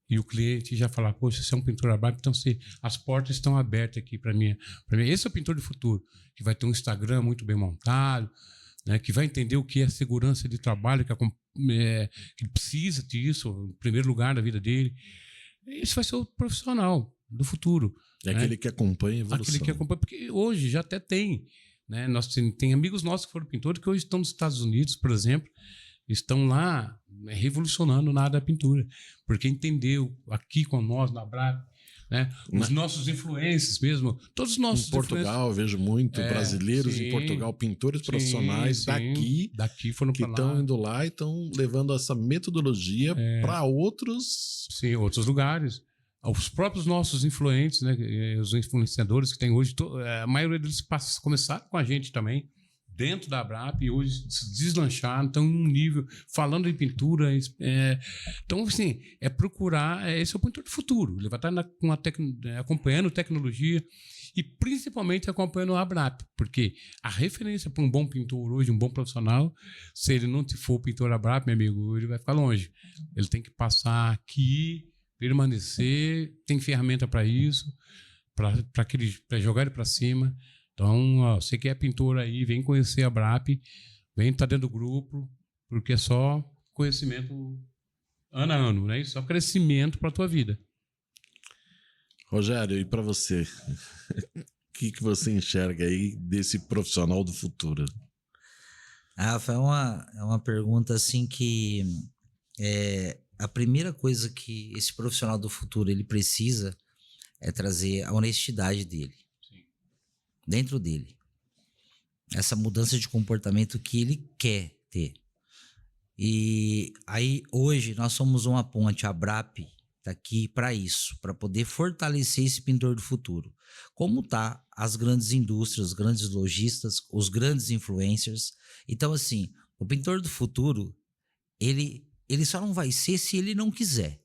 E o cliente já falar, poxa, você é um pintor Abrap, então as portas estão abertas aqui para mim. Esse é o pintor do futuro, que vai ter um Instagram muito bem montado, né, que vai entender o que é segurança de trabalho, que ele precisa disso, em primeiro lugar da vida dele. Esse vai ser o profissional do futuro. É aquele que acompanha a evolução. Aquele que acompanha, porque hoje já até tem. Né, tem amigos nossos que foram pintores que hoje estão nos Estados Unidos, por exemplo, estão lá revolucionando na área da pintura, porque entendeu aqui com nós, na Abrap, né? Os nossos influencers mesmo, todos os nossos em Portugal, eu vejo muito brasileiros em Portugal, pintores profissionais daqui foram que estão indo lá e estão levando essa metodologia para outros lugares. Os próprios nossos influentes, né? Os influenciadores que tem hoje, a maioria deles começaram com a gente também, dentro da Abrap e hoje se deslancharam, estão em um nível, falando em pintura. Então, assim, procurar, esse é o pintor do futuro. Ele vai estar acompanhando tecnologia e principalmente acompanhando a Abrap, porque a referência para um bom pintor hoje, um bom profissional, se ele não for pintor Abrap, meu amigo, ele vai ficar longe. Ele tem que passar aqui, permanecer, tem ferramenta para isso, para jogar ele para cima. Então, ó, você que é pintor aí, vem conhecer a Abrap, vem estar dentro do grupo, porque é só conhecimento ano a ano, né? Só crescimento para a tua vida. Rogério, e para você? O que você enxerga aí desse profissional do futuro? Rafa, é uma pergunta assim que a primeira coisa que esse profissional do futuro ele precisa é trazer a honestidade dele. Sim. Dentro dele. Essa mudança de comportamento que ele quer ter. E aí hoje nós somos uma ponte, a Abrap está aqui para isso, para poder fortalecer esse pintor do futuro. Como tá as grandes indústrias, os grandes lojistas, os grandes influencers. Então assim, o pintor do futuro, ele só não vai ser se ele não quiser.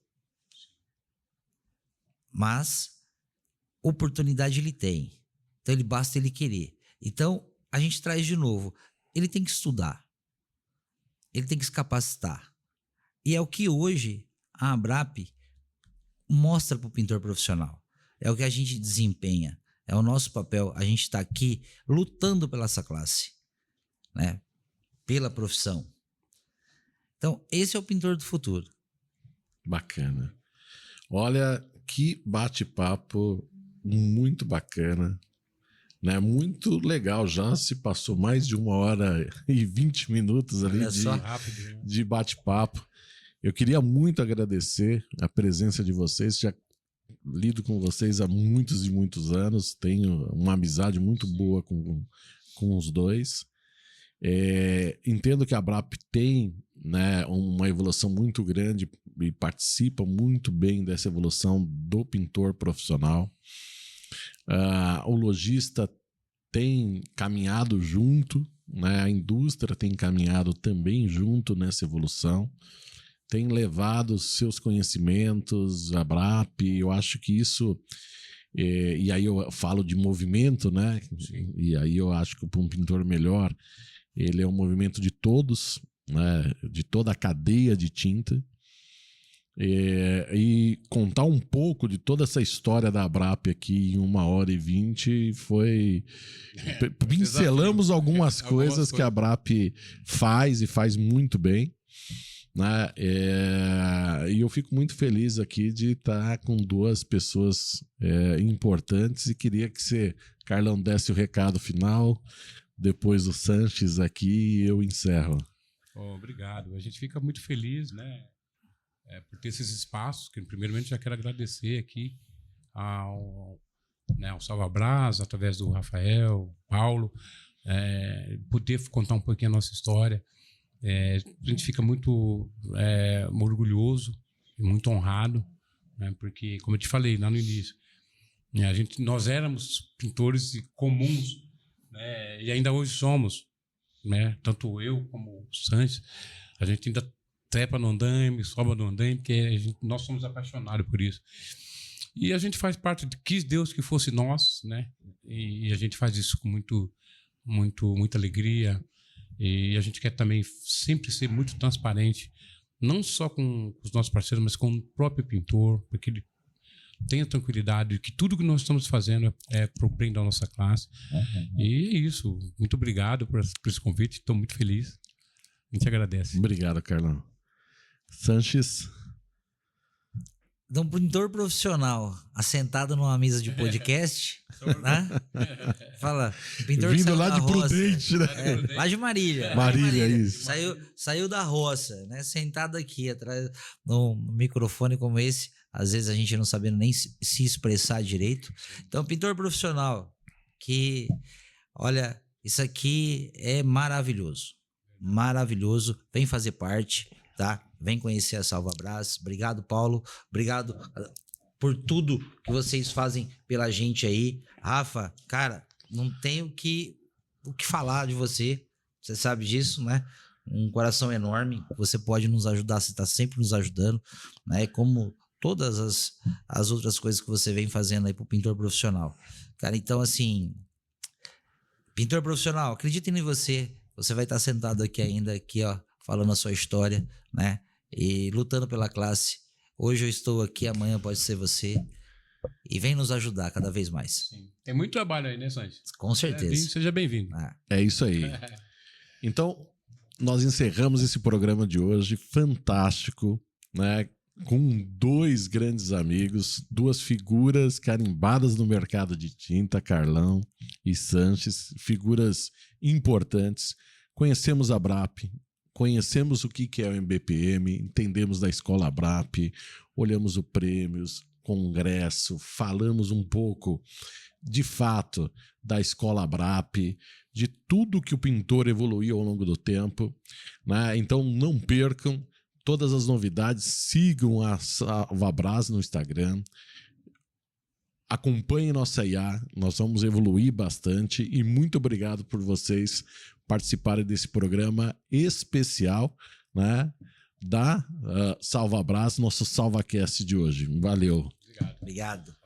Mas oportunidade ele tem. Então ele basta ele querer. Então a gente traz de novo, ele tem que estudar. Ele tem que se capacitar. E é o que hoje a Abrap mostra para o pintor profissional. É o que a gente desempenha. É o nosso papel. A gente está aqui lutando pela essa classe, né? Pela profissão. Então, esse é o pintor do futuro. Bacana. Olha, que bate-papo muito bacana. Né? Muito legal. Já se passou mais de 1h20 ali de bate-papo. Eu queria muito agradecer a presença de vocês. Já lido com vocês há muitos e muitos anos. Tenho uma amizade muito boa com os dois. Entendo que a Abrap tem, né, uma evolução muito grande e participa muito bem dessa evolução do pintor profissional. O lojista tem caminhado junto, né, a indústria tem caminhado também junto nessa evolução. Tem levado seus conhecimentos, a Abrap, eu acho que isso, e aí eu falo de movimento, né? Sim. E aí eu acho que para um pintor melhor, ele é um movimento de todos, né? De toda a cadeia de tinta, e contar um pouco de toda essa história da Abrap aqui em 1h20 foi... Pincelamos algumas coisas que a Abrap faz e faz muito bem. Né? E eu fico muito feliz aqui de estar com duas pessoas importantes e queria que você, Carlão, desse o recado final, depois o Sanches aqui e eu encerro. Obrigado, a gente fica muito feliz, né, por ter esses espaços, que primeiramente já quero agradecer aqui ao Salvabras, através do Rafael, Paulo, poder contar um pouquinho a nossa história. A gente fica muito orgulhoso e muito honrado, né, porque, como eu te falei lá no início, nós éramos pintores comuns, né, e ainda hoje somos, né, tanto eu como o Sanches, a gente ainda trepa no andaime, sobe no andaime, porque nós somos apaixonados por isso. E a gente faz parte quis Deus que fosse nós, né, e a gente faz isso com muita alegria. E a gente quer também sempre ser muito transparente, não só com os nossos parceiros, mas com o próprio pintor, para que ele tenha tranquilidade de que tudo que nós estamos fazendo é para o bem da nossa classe. Uhum. E é isso. Muito obrigado por esse convite. Estou muito feliz. A gente agradece. Obrigado, Carlão. Sanches. De um pintor profissional assentado numa mesa de podcast, né? Fala, pintor vindo lá de Prudente, né? Lá de Marília. Marília, isso. Saiu da roça, né? Sentado aqui atrás num microfone como esse, às vezes a gente não sabendo nem se expressar direito. Então, pintor profissional que, olha, isso aqui é maravilhoso. Maravilhoso. Vem fazer parte, tá? Vem conhecer a Salvabras. Obrigado, Paulo. Obrigado por tudo que vocês fazem pela gente aí. Rafa, cara, não tenho que o que falar de você. Você sabe disso, né? Um coração enorme. Você pode nos ajudar, você está sempre nos ajudando, né? Como todas as outras coisas que você vem fazendo aí pro pintor profissional. Cara, então assim, pintor profissional, acreditem em você. Você vai estar sentado aqui ainda, aqui, ó, falando a sua história, né? E lutando pela classe. Hoje eu estou aqui, amanhã pode ser você. E vem nos ajudar cada vez mais. Sim. Tem muito trabalho aí, né, Sanches? Com certeza. Seja bem-vindo. É isso aí. Então, nós encerramos esse programa de hoje, fantástico, né? Com 2 grandes amigos, 2 figuras carimbadas no mercado de tinta, Carlão e Sanches, figuras importantes. Conhecemos a BRAP, conhecemos o que é o MBPM, entendemos da escola BRAP, olhamos o prêmios, congresso, falamos um pouco, de fato, da escola BRAP, de tudo que o pintor evoluiu ao longo do tempo, né? Então não percam todas as novidades, sigam a Salvabras no Instagram, acompanhem nossa IA, nós vamos evoluir bastante e muito obrigado por vocês participarem desse programa especial, né, da Salvabras, nosso SalvaCast de hoje. Valeu. Obrigado.